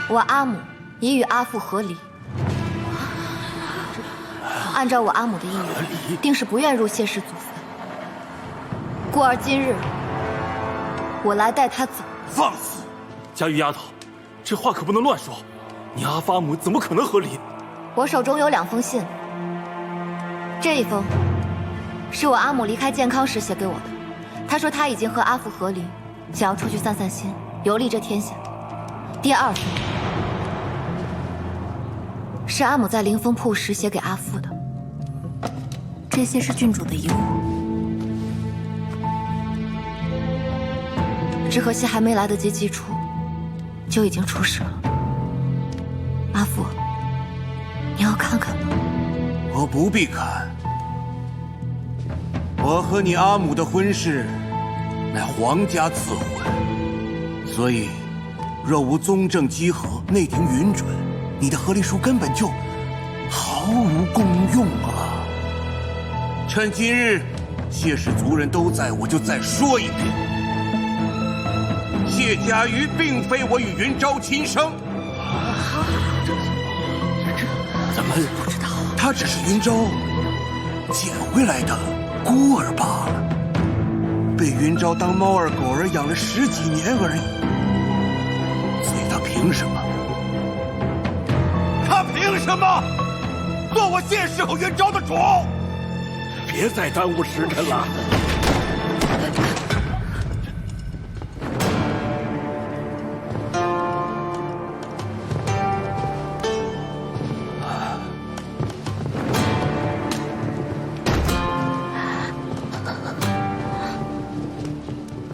Speaker 6: 我阿母已与阿父和离。按照我阿母的意愿，定是不愿入谢氏祖坟。故而今日，我来带她走。
Speaker 1: 放肆！佳玉丫头，这话可不能乱说。你阿发母怎么可能和离？
Speaker 6: 我手中有2封信，这一封是我阿母离开健康时写给我的，她说她已经和阿父和离，想要出去散散心，游历这天下。第二封是阿母在灵风铺时写给阿父的，这些是郡主的遗物。只可惜还没来得及寄出，就已经出事了。阿父，你要看看吗？
Speaker 15: 我不必看。我和你阿母的婚事乃皇家赐婚，所以若无宗正稽核、内廷允准，你的和离书根本就毫无功用啊！趁今日谢氏族人都在，我就再说一遍。谢家瑜并非我与云昭亲生，
Speaker 1: 咱们
Speaker 15: 不知道，他只是云昭捡回来的孤儿罢了，被云昭当猫儿狗儿养了10几年而已。所以他凭什么？他凭什么做我谢氏和云昭的主？
Speaker 1: 别再耽误时辰了。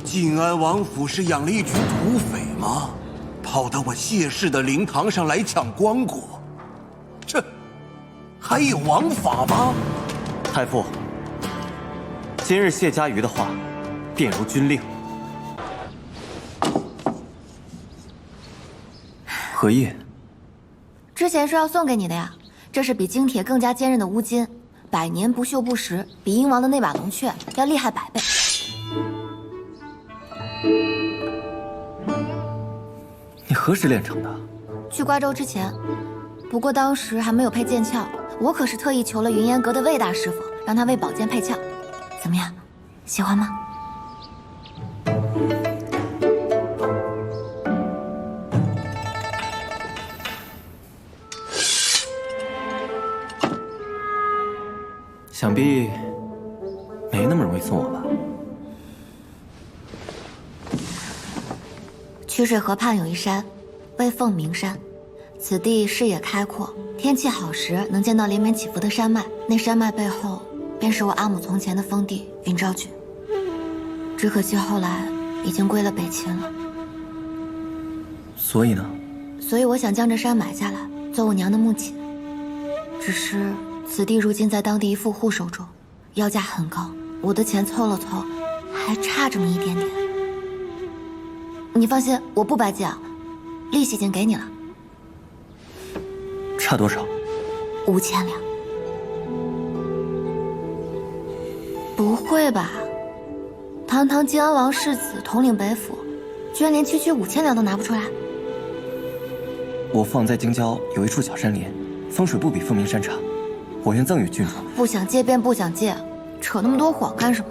Speaker 15: 晋安王府是养了一群土匪吗？跑到我谢氏的灵堂上来抢光果，这还有王法吗？
Speaker 3: 太傅，今日谢家瑜的话，便如军令。荷叶，
Speaker 6: 之前说要送给你的呀，这是比精铁更加坚韧的乌金，100年不锈不蚀，比鹰王的那把龙雀要厉害100倍。
Speaker 3: 你何时炼成的？
Speaker 6: 去瓜州之前，不过当时还没有配剑鞘，我可是特意求了云烟阁的魏大师傅，让他为宝剑配鞘。怎么样，喜欢吗？
Speaker 3: 想必没那么容易送我吧？
Speaker 6: 曲水河畔有一山，为凤鸣山。此地视野开阔，天气好时能见到连绵起伏的山脉。那山脉背后，便是我阿母从前的封地云昭郡。只可惜后来已经归了北秦了。
Speaker 3: 所以呢？
Speaker 6: 所以我想将这山买下来，做我娘的墓寝。只是此地如今在当地一富户手中，要价很高，我的钱凑了凑，还差这么一点点。你放心，我不白借啊，利息已经给你了。
Speaker 3: 差多少
Speaker 6: ？5000两。不会吧？堂堂晋安王世子统领北府，居然连区区5000两都拿不出来？
Speaker 3: 我父王在京郊有一处小山林，风水不比凤鸣山差，我愿赠与郡主。
Speaker 6: 不想借便不想借，扯那么多谎干什么？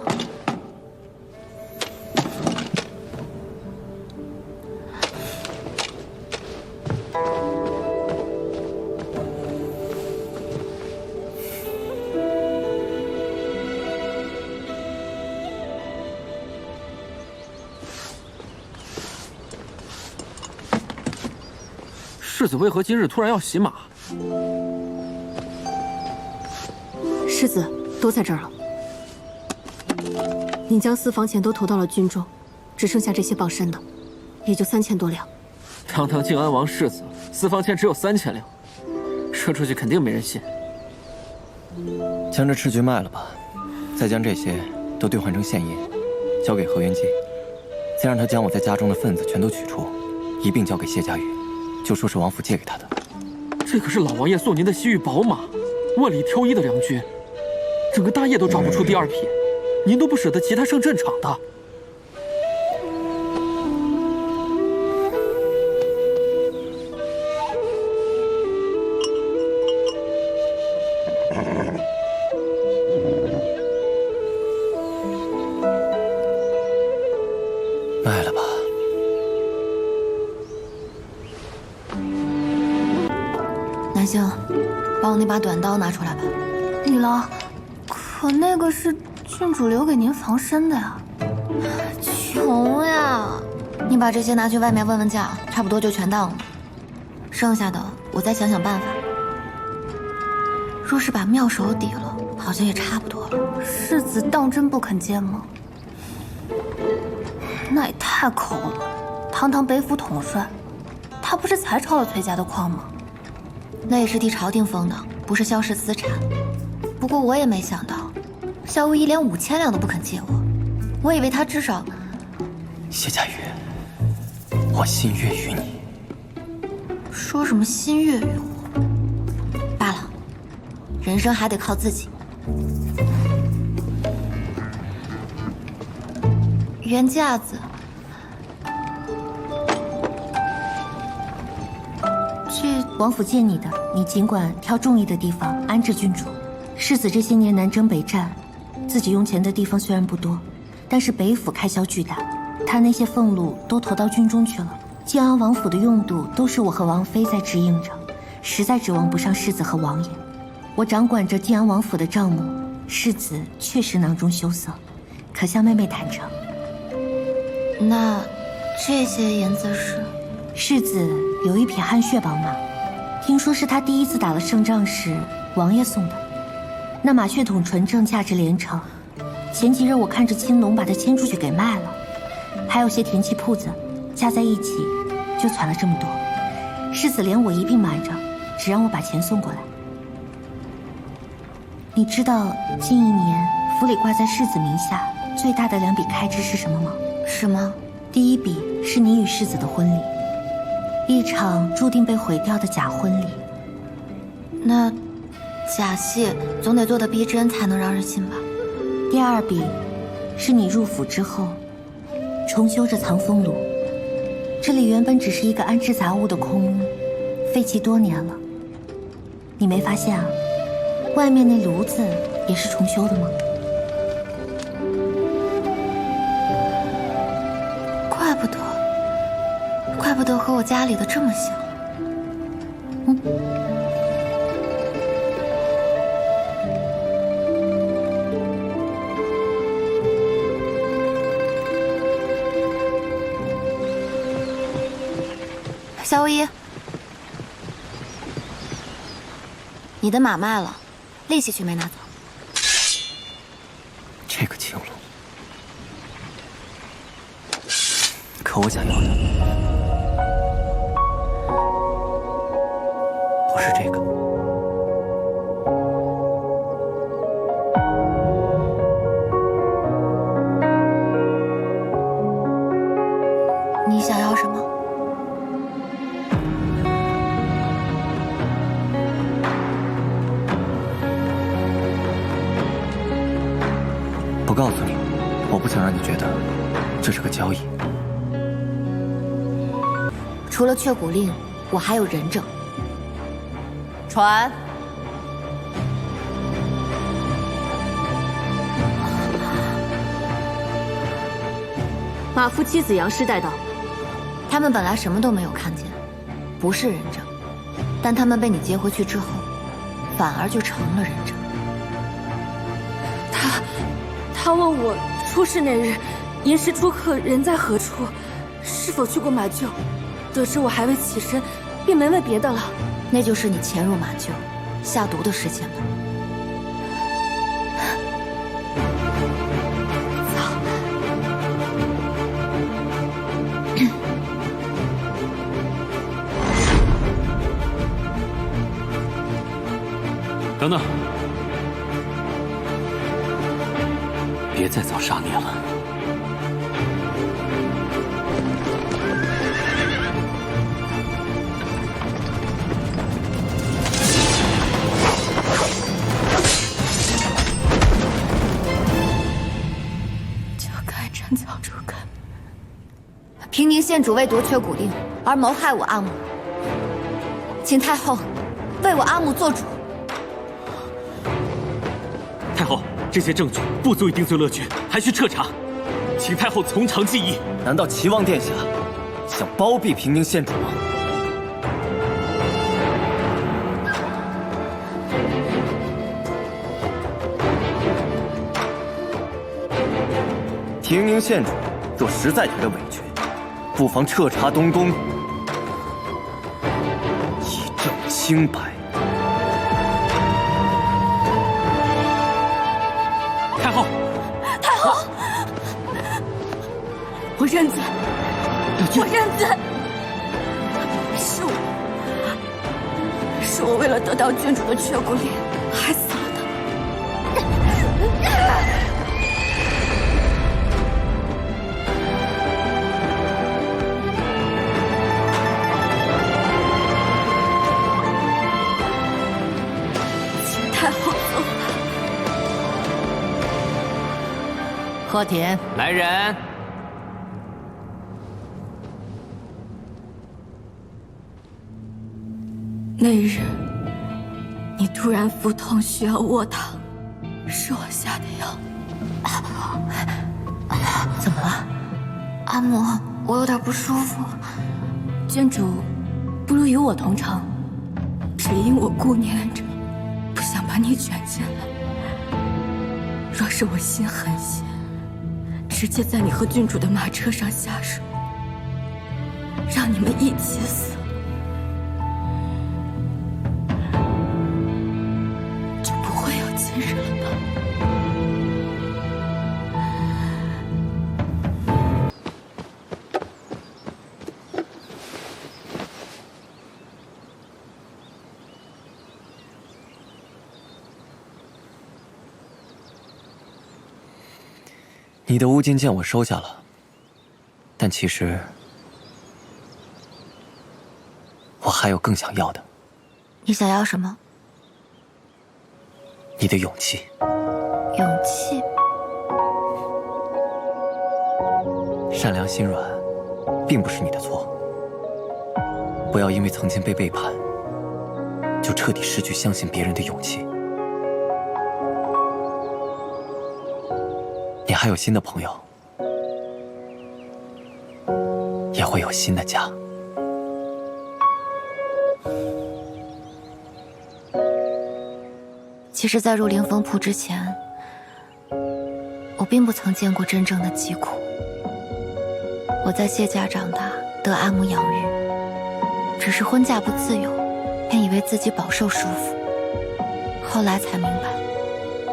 Speaker 12: 世子为何今日突然要洗马？
Speaker 16: 世子都在这儿了。你将私房钱都投到了军中，只剩下这些傍身的，也就3000多两。
Speaker 12: 堂堂晋安王世子，私房钱只有3000两，说出去肯定没人信。
Speaker 3: 将这赤菊卖了吧，再将这些都兑换成现银，交给何元济，再让他将我在家中的份子全都取出，一并交给谢家瑜，就说是王府借给他的。
Speaker 12: 这可是老王爷送您的西域宝马，万里挑一的良驹，整个大业都找不出第2匹，您都不舍得骑它上战场的。
Speaker 3: 卖了吧。
Speaker 6: 南星，把我那把短刀拿出来吧。
Speaker 16: 女郎，
Speaker 6: 可那个是郡主留给您防身的呀。穷呀！你把这些拿去外面问问价，差不多就全当了。剩下的我再想想办法。若是把妙手抵了，好像也差不多了。世子当真不肯接吗？那也太抠了。堂堂北府统帅，他不是才抄了崔家的矿吗？那也是替朝廷封的，不是萧氏私产。不过我也没想到，萧无疑连5000两都不肯借我。我以为他至少……
Speaker 3: 谢佳玉，我心悦于你。
Speaker 6: 说什么心悦于我？罢了，人生还得靠自己。原架子，
Speaker 17: 王府借你的，你尽管挑中意的地方安置郡主。世子这些年南征北战，自己用钱的地方虽然不多，但是北府开销巨大，他那些俸禄都投到军中去了。晋安王府的用度都是我和王妃在指引着，实在指望不上世子和王爷。我掌管着晋安王府的账目，世子确实囊中羞涩，可向妹妹坦诚。
Speaker 6: 那这些银子是？
Speaker 17: 世子有一匹汗血宝马，听说是他第一次打了胜仗时王爷送的。那马血统纯正，价值连城。前几日我看着青龙把它牵出去给卖了，还有些田契铺子，加在一起就攒了这么多。世子连我一并瞒着，只让我把钱送过来。你知道近1年府里挂在世子名下最大的2笔开支是什么吗？
Speaker 6: 什么？
Speaker 17: 第一笔是你与世子的婚礼，一场注定被毁掉的假婚礼。
Speaker 6: 那假戏总得做得逼真才能让人信吧。
Speaker 17: 第2笔是你入府之后重修着藏风炉，这里原本只是一个安置杂物的空屋，废弃多年了。你没发现啊？外面那炉子也是重修的吗？
Speaker 6: 怪不得和我家里的这么像。萧无一，你的马卖了，利息却没拿走。
Speaker 3: 这个青龙，可我想要的不是这个。
Speaker 6: 你想要什么？
Speaker 3: 不告诉你，我不想让你觉得这是个交易。
Speaker 6: 除了却骨令，我还有人证。
Speaker 14: 传。
Speaker 16: 马夫妻子杨氏带到。
Speaker 6: 他们本来什么都没有看见，不是人证，但他们被你接回去之后，反而就成了人证。
Speaker 16: 他问我出事那日，寅时出客人在何处，是否去过马厩。得知我还未起身，便没问别的了。
Speaker 6: 那就是你潜入马厩下毒的事情了。
Speaker 13: 等等，别再造杀孽了。
Speaker 6: 就该斩草除根。平宁县主为夺却骨令而谋害我阿母，请太后为我阿母做主。
Speaker 13: 太后，这些证据不足以定罪乐君，还需彻查，请太后从长计议。
Speaker 3: 难道齐王殿下想包庇平宁县主吗？平宁县主若实在觉得委屈，不妨彻查东宫，以证清白。
Speaker 12: 太后，
Speaker 16: 太后，我认字，我认字，是我为了得到郡主的雀骨令，害死了他。请太后走吧。
Speaker 7: 和田，
Speaker 5: 来人！
Speaker 16: 那日，你突然腹痛需要卧躺，是我下的药。
Speaker 6: 怎么了？阿母，我有点不舒服。
Speaker 16: 郡主，不如与我同城，只因我顾念着，不想把你卷进来。若是我心狠些，直接在你和郡主的马车上下手，让你们一起死。
Speaker 3: 你的乌金剑我收下了，但其实我还有更想要的。
Speaker 6: 你想要什么？
Speaker 3: 你的勇气。
Speaker 6: 勇气？
Speaker 3: 善良心软，并不是你的错。不要因为曾经被背叛，就彻底失去相信别人的勇气。你还有新的朋友，也会有新的家。
Speaker 6: 其实，在入灵风铺之前，我并不曾见过真正的疾苦。我在谢家长大，得阿母养育，只是婚嫁不自由，便以为自己饱受束缚。后来才明白，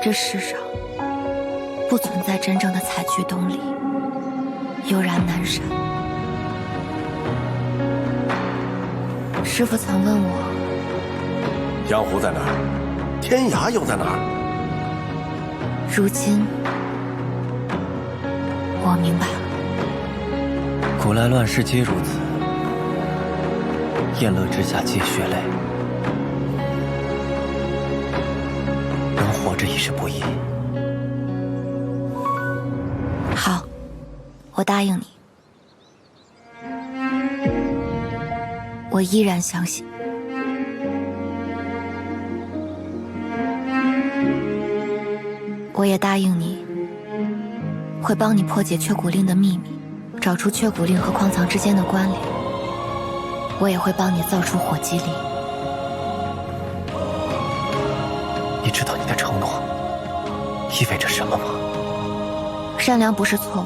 Speaker 6: 这世上不存在真正的采菊东篱，悠然南山。师父曾问我，
Speaker 1: 江湖在哪儿？天涯又在哪儿？
Speaker 6: 如今我明白了。
Speaker 3: 古来乱世皆如此，宴乐之下皆血泪。人活着已是不易。
Speaker 6: 好，我答应你。我依然相信。我也答应你，会帮你破解雀骨令的秘密，找出雀骨令和矿藏之间的关联。我也会帮你造出火击力。
Speaker 3: 你知道你的承诺意味着什么吗？
Speaker 6: 善良不是错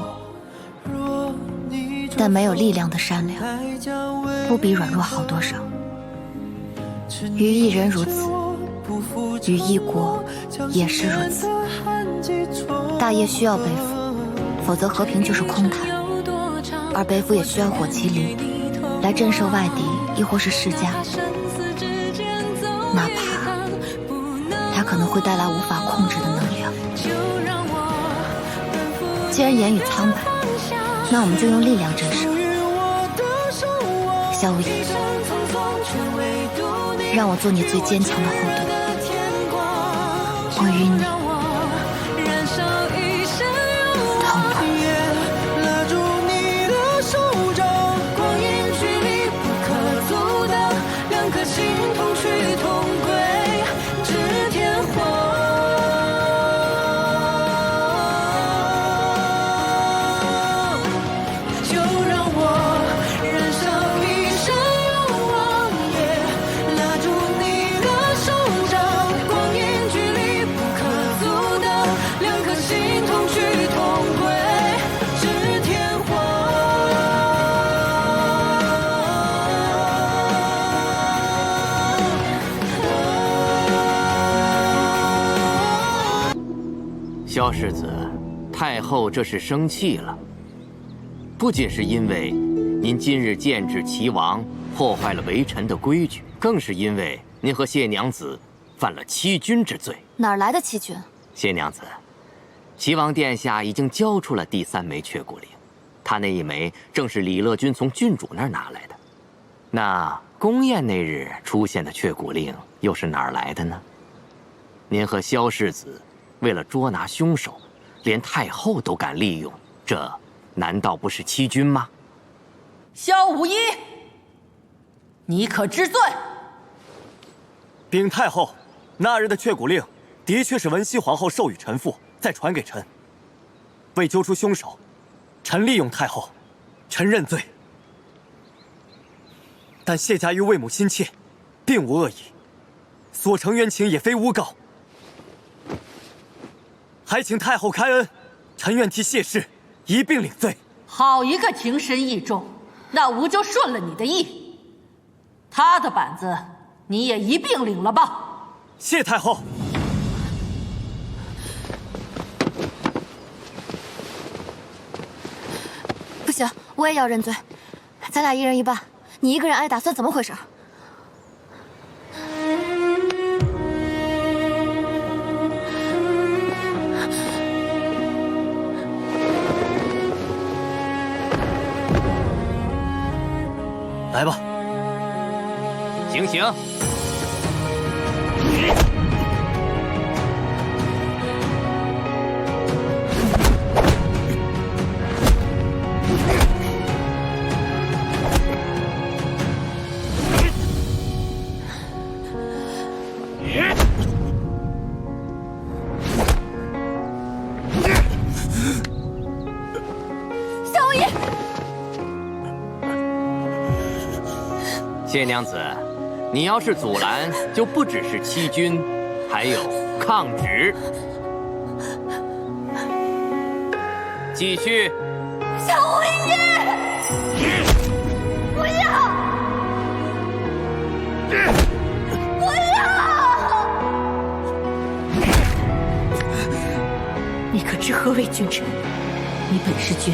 Speaker 6: 误，但没有力量的善良，不比软弱好多少。于一人如此，于一国也是如此。大业需要北府，否则和平就是空谈；而北府也需要火麒麟来震慑外敌，亦或是世家。哪怕它可能会带来无法控制的能量。既然言语苍白，那我们就用力量震慑。萧无言，让我做你最坚强的后盾。我与你同路。
Speaker 10: 拉住你的手掌，光阴距离不可阻挡，两颗心同去同归，至天荒。就让我燃烧一生勇往，拉住你的手掌，光阴距离不可阻
Speaker 18: 萧世子，太后这是生气了。不仅是因为您今日剑指齐王，破坏了微臣的规矩，更是因为您和谢娘子犯了欺君之罪。
Speaker 6: 哪来的欺君？
Speaker 18: 谢娘子，齐王殿下已经交出了第3枚却骨令，他那一枚正是李乐君从郡主那儿拿来的。那宫宴那日出现的却骨令又是哪儿来的呢？您和萧世子为了捉拿凶手，连太后都敢利用，这难道不是欺君吗？
Speaker 7: 萧无一，你可知罪？
Speaker 3: 禀太后，那日的却骨令的确是文熙皇后授予臣父，再传给臣。为揪出凶手，臣利用太后，臣认罪。但谢家与魏母心切，并无恶意，所成冤情也非诬告，还请太后开恩，臣愿替谢氏一并领罪。
Speaker 7: 好一个情深意重，那吾就顺了你的意。他的板子你也一并领了吧。
Speaker 3: 谢太后。
Speaker 6: 不行，我也要认罪，咱俩一人一半，你一个人挨打算怎么回事？
Speaker 3: 来吧，
Speaker 18: 行刑。
Speaker 6: 萧无一，
Speaker 18: 谢娘子，你要是阻拦，就不只是欺君，还有抗旨。继续。
Speaker 6: 萧无一，不要！不要！
Speaker 7: 你可知何为君臣？你本是君，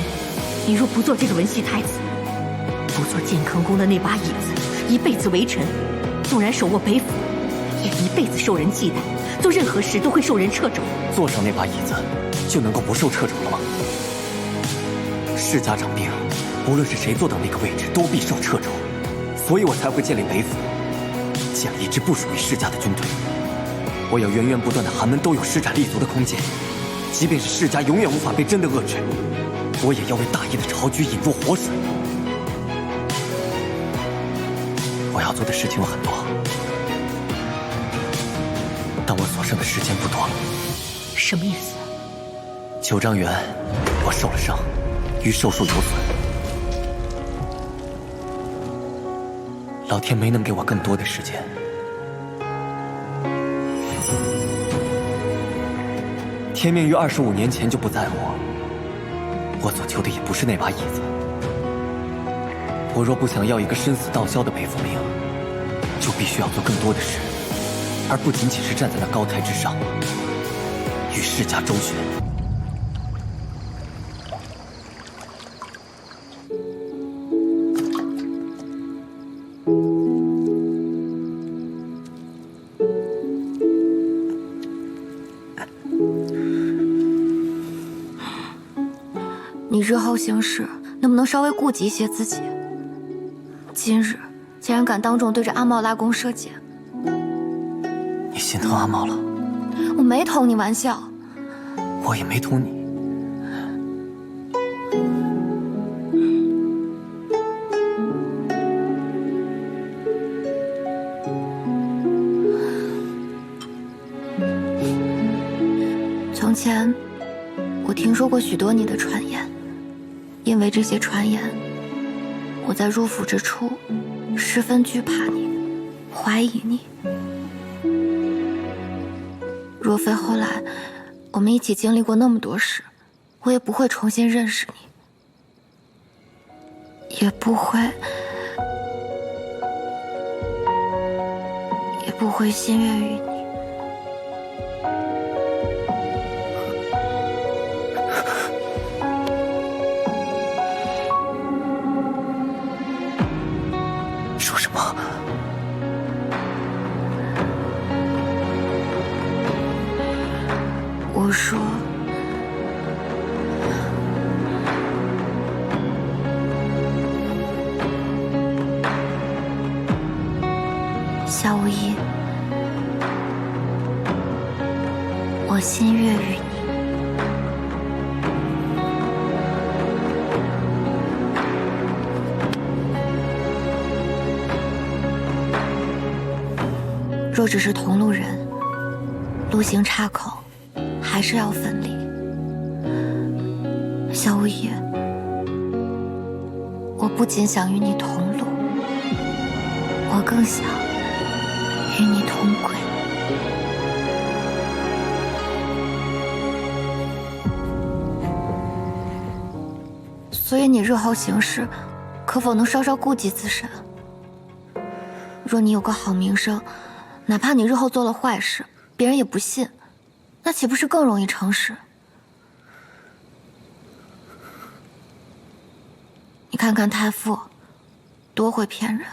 Speaker 7: 你若不做这个文熙太子，不做建康宫的那把椅子，一辈子为臣，纵然手握北府，也一辈子受人忌惮，做任何事都会受人掣肘。
Speaker 3: 坐上那把椅子，就能够不受掣肘了吗？世家掌兵，无论是谁坐到那个位置，都必受掣肘，所以我才会建立北府，建立一支不属于世家的军队。我要源源不断的寒门都有施展立足的空间，即便是世家永远无法被真的遏制，我也要为大义的朝局引入活水。我要做的事情有很多，但我所剩的时间不多了。
Speaker 7: 什么意思？
Speaker 3: 九章园，我受了伤，与寿数有损，老天没能给我更多的时间。天命于25年前就不在我所求的也不是那把椅子。我若不想要一个生死道消的北府命，就必须要做更多的事，而不仅仅是站在那高台之上与世家周旋。
Speaker 6: 你日后行事能不能稍微顾及一些自己？今日竟然敢当众对着阿茂拉弓射箭，
Speaker 3: 你心疼阿茂了？
Speaker 6: 我没逗你玩笑。
Speaker 3: 我也没捅你。
Speaker 6: 从前，我听说过许多你的传言，因为这些传言，我在入府之初十分惧怕你，怀疑你。若非后来我们一起经历过那么多事，我也不会重新认识你，也不会心悦于你。
Speaker 3: 么？
Speaker 6: 我说，夏无疑，我心悦于你。若只是同路人，路行岔口，还是要分离。夏无疑，我不仅想与你同路，我更想与你同轨。所以你日后行事，可否能稍稍顾及自身？若你有个好名声，哪怕你日后做了坏事，别人也不信，那岂不是更容易成事？你看看太傅，多会骗人。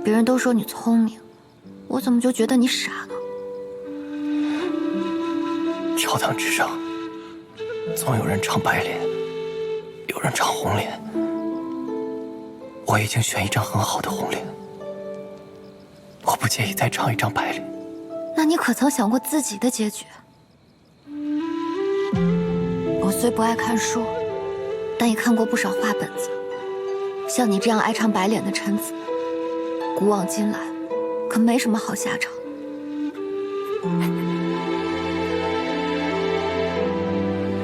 Speaker 6: 别人都说你聪明，我怎么就觉得你傻呢？
Speaker 3: 跳堂之上，总有人唱白脸，有人唱红脸。我已经选一张很好的红脸，我不介意再唱一张白脸。
Speaker 6: 那你可曾想过自己的结局？我虽不爱看书，但也看过不少话本子。像你这样爱唱白脸的臣子，古往今来可没什么好下场。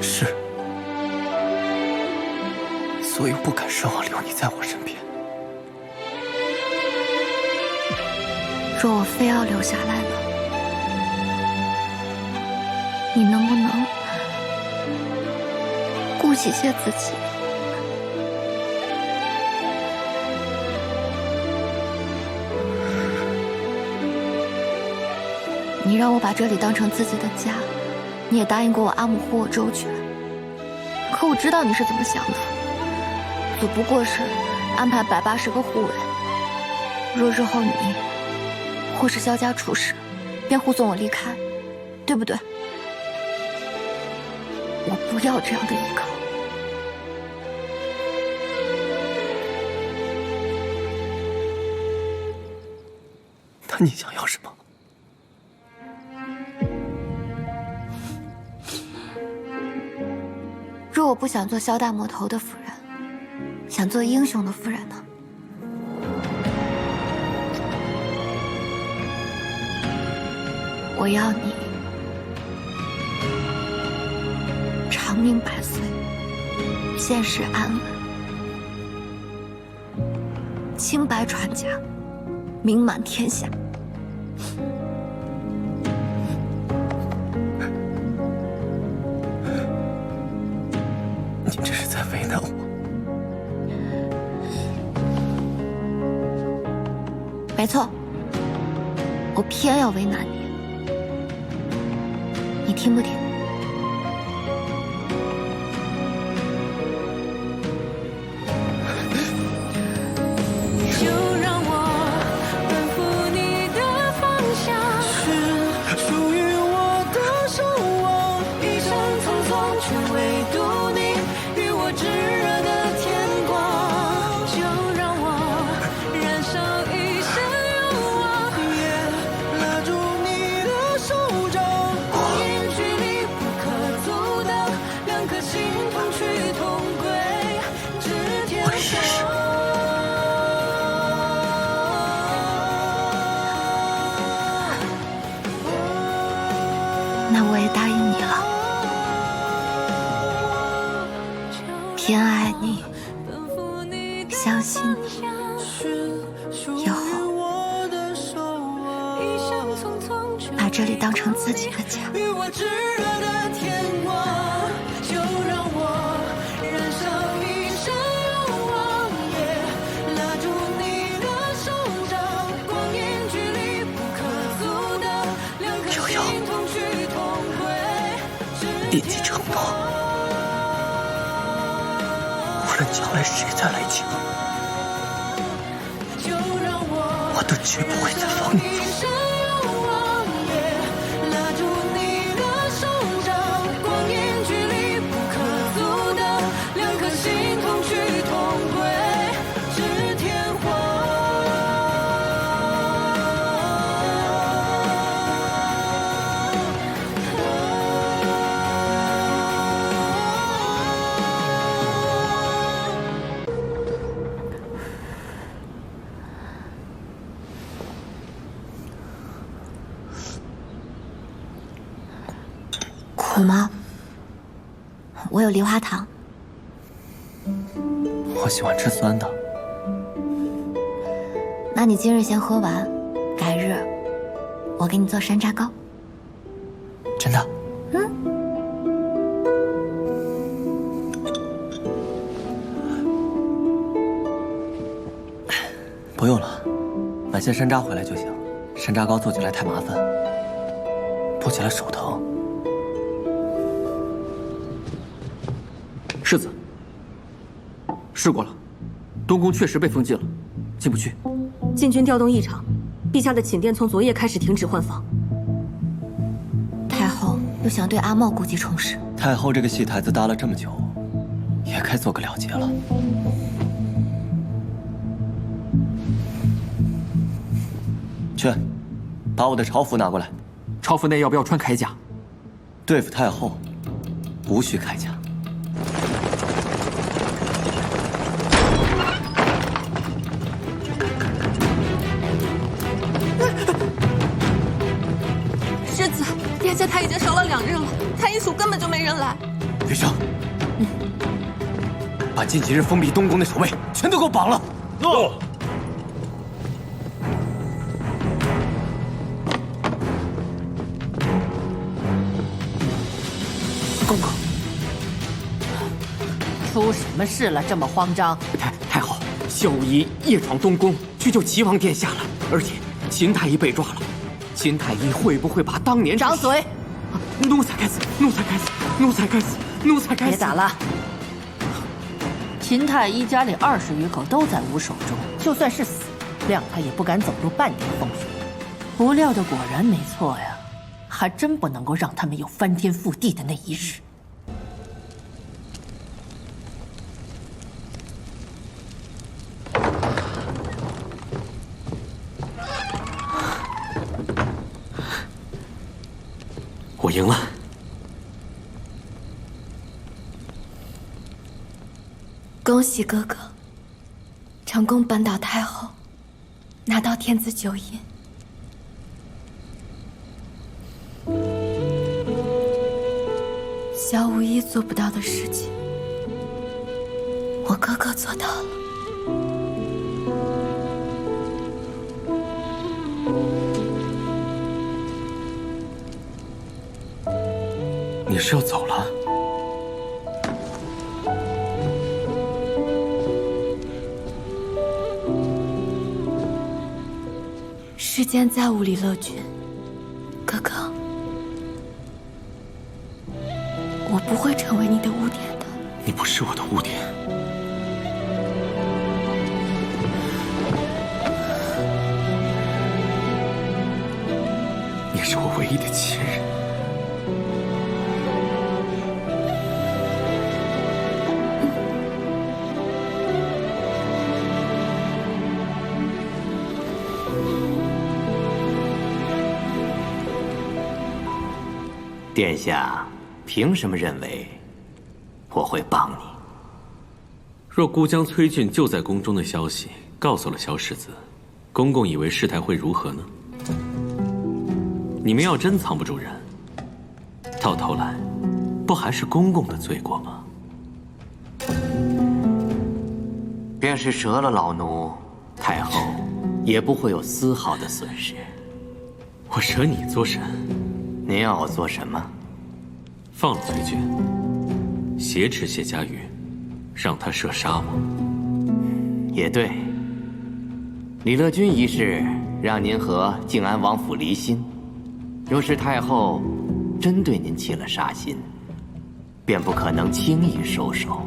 Speaker 3: 是，所以我不敢奢望留你在我身边。
Speaker 6: 若我非要留下来了，你能不能顾及些自己？你让我把这里当成自己的家，你也答应过我阿母护我周全。可我知道你是怎么想的，只不过是安排180个护卫。若日后你或是萧家出事，便护送我离开，对不对？我不要这样的依靠。
Speaker 3: 那你想要什么？
Speaker 6: 若我不想做萧大魔头的夫人，想做英雄的夫人呢？我要你长命百岁，现世安稳，清白传家，名满天下。
Speaker 3: 你这是在为难我。
Speaker 6: 没错，我偏要为难你。你听不听？
Speaker 8: 就让我奔赴你的方向，
Speaker 10: 是属于我的守望。
Speaker 8: 一生匆匆，却唯独你与我炙热的天光。就让我燃烧一生愿望，
Speaker 10: 也拉住你的手掌。
Speaker 8: 光阴距离不可阻挡，两颗心同去同归，至天光。
Speaker 6: 那我也答应你了，偏爱你，相信你，以后把这里当成自己的家。
Speaker 8: 与我炙热的天光，就让我燃烧一生愿望，也拉住你的手掌。光阴距离不可阻挡，两颗心同去同归。
Speaker 3: 惦记承诺，无论将来谁再来抢，的绝不会在房里入。
Speaker 8: 拉住你的手掌，光阴距离不可阻挡，两颗心同去同归至天荒。
Speaker 6: 苦吗？我有梨花糖。
Speaker 3: 我喜欢吃酸的。
Speaker 6: 那你今日先喝完，改日我给你做山楂糕。
Speaker 3: 真的？
Speaker 6: 嗯。
Speaker 3: 不用了，买些山楂回来就行。山楂糕做起来太麻烦，剁起来手疼。
Speaker 12: 世子，试过了，东宫确实被封禁了，进不去。
Speaker 19: 禁军调动异常，陛下的寝殿从昨夜开始停止换房。
Speaker 6: 太后又想对阿茂故技重施。
Speaker 3: 太后这个戏台子搭了这么久，也该做个了结了。去，把我的朝服拿过来。
Speaker 12: 朝服内要不要穿铠甲？
Speaker 3: 对付太后，无需铠甲。
Speaker 19: 世子，殿下他已经烧了2日了，太医署根本就没人来。
Speaker 3: 余生，把近几日封闭东宫的守卫全都给我绑了。
Speaker 1: 诺。
Speaker 7: 公公，出什么事了？这么慌张？
Speaker 5: 太后，萧无一夜闯东宫去救齐王殿下了，而且秦太医被抓了。秦太医会不会把当年……
Speaker 7: 掌嘴！
Speaker 5: 奴才该死！奴才该死！奴才该死！奴才该死！
Speaker 7: 别打了。秦太医家里20余口都在吾手中，就算是死，谅他也不敢走入半点风声。不料的果然没错呀。还真不能够让他们有翻天覆地的那一日。
Speaker 5: 我赢了。
Speaker 16: 恭喜哥哥，成功扳倒太后，拿到天子9印。萧无一做不到的事情，我哥哥做到了。
Speaker 3: 你是要走了？
Speaker 16: 世间再无李乐君，哥哥。我不会成为你的污点的。
Speaker 3: 你不是我的污点。你是我唯一的亲人。
Speaker 18: 殿下凭什么认为我会帮你？
Speaker 13: 若孤江崔俊就在宫中的消息告诉了萧世子，公公以为事态会如何呢？你们要真藏不住人，到头来不还是公公的罪过吗？
Speaker 18: 便是折了老奴，太后也不会有丝毫的损失。
Speaker 13: 我惹你做甚？
Speaker 18: 您要我做什么？
Speaker 13: 放了崔俊，挟持谢家瑜，让他射杀我。
Speaker 18: 也对。李乐君一事让您和静安王府离心，若是太后真对您起了杀心，便不可能轻易收手。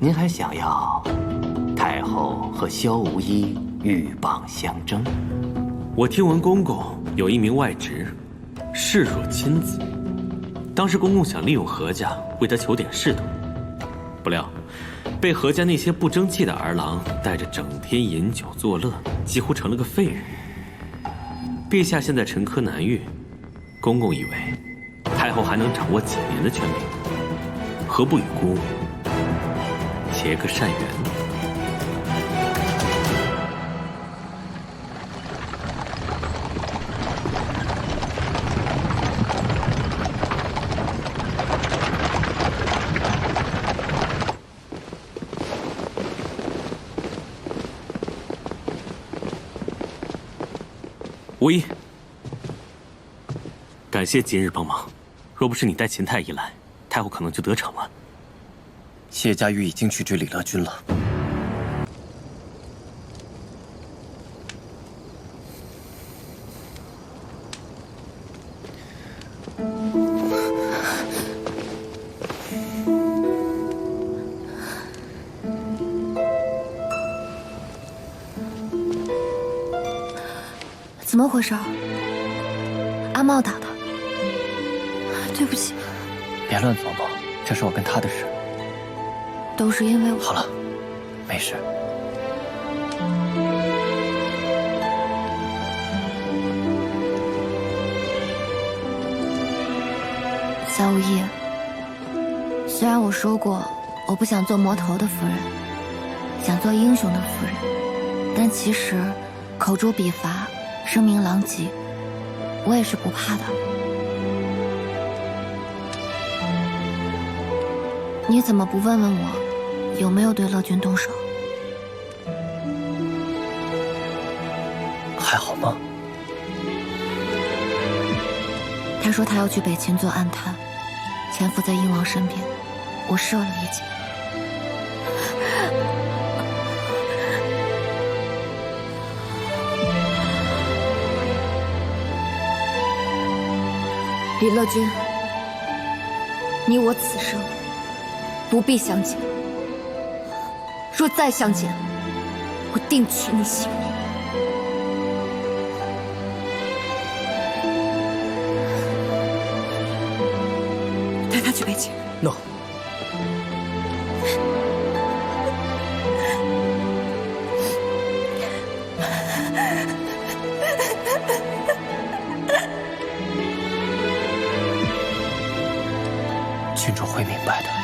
Speaker 18: 您还想要太后和萧无一鹬蚌相争？
Speaker 13: 我听闻公公有一名外侄，视若亲子。当时公公想利用何家为他求点仕途，不料被何家那些不争气的儿郎带着整天饮酒作乐，几乎成了个废人。陛下现在沉疴难愈，公公以为太后还能掌握几年的权柄，何不与孤结个善缘？无疑，感谢今日帮忙。若不是你带秦太医来，太后可能就得逞了。
Speaker 3: 谢家玉已经去追李乐君了。
Speaker 17: 怎么回事？阿茂打的。对不起。
Speaker 3: 别乱琢磨，这是我跟他的事。
Speaker 17: 都是因为我。
Speaker 3: 好了，没事。
Speaker 17: 萧无意，虽然我说过我不想做魔头的夫人，想做英雄的夫人，但其实口诛笔伐，声名狼藉，我也是不怕的。你怎么不问问我有没有对乐君动手？
Speaker 3: 还好吗？
Speaker 17: 他说他要去北秦做暗探，潜伏在鹰王身边，我射了一箭。李乐君，你我此生不必相见，若再相见，我定取你性命。带他去北秦。
Speaker 3: No。郡主会明白的。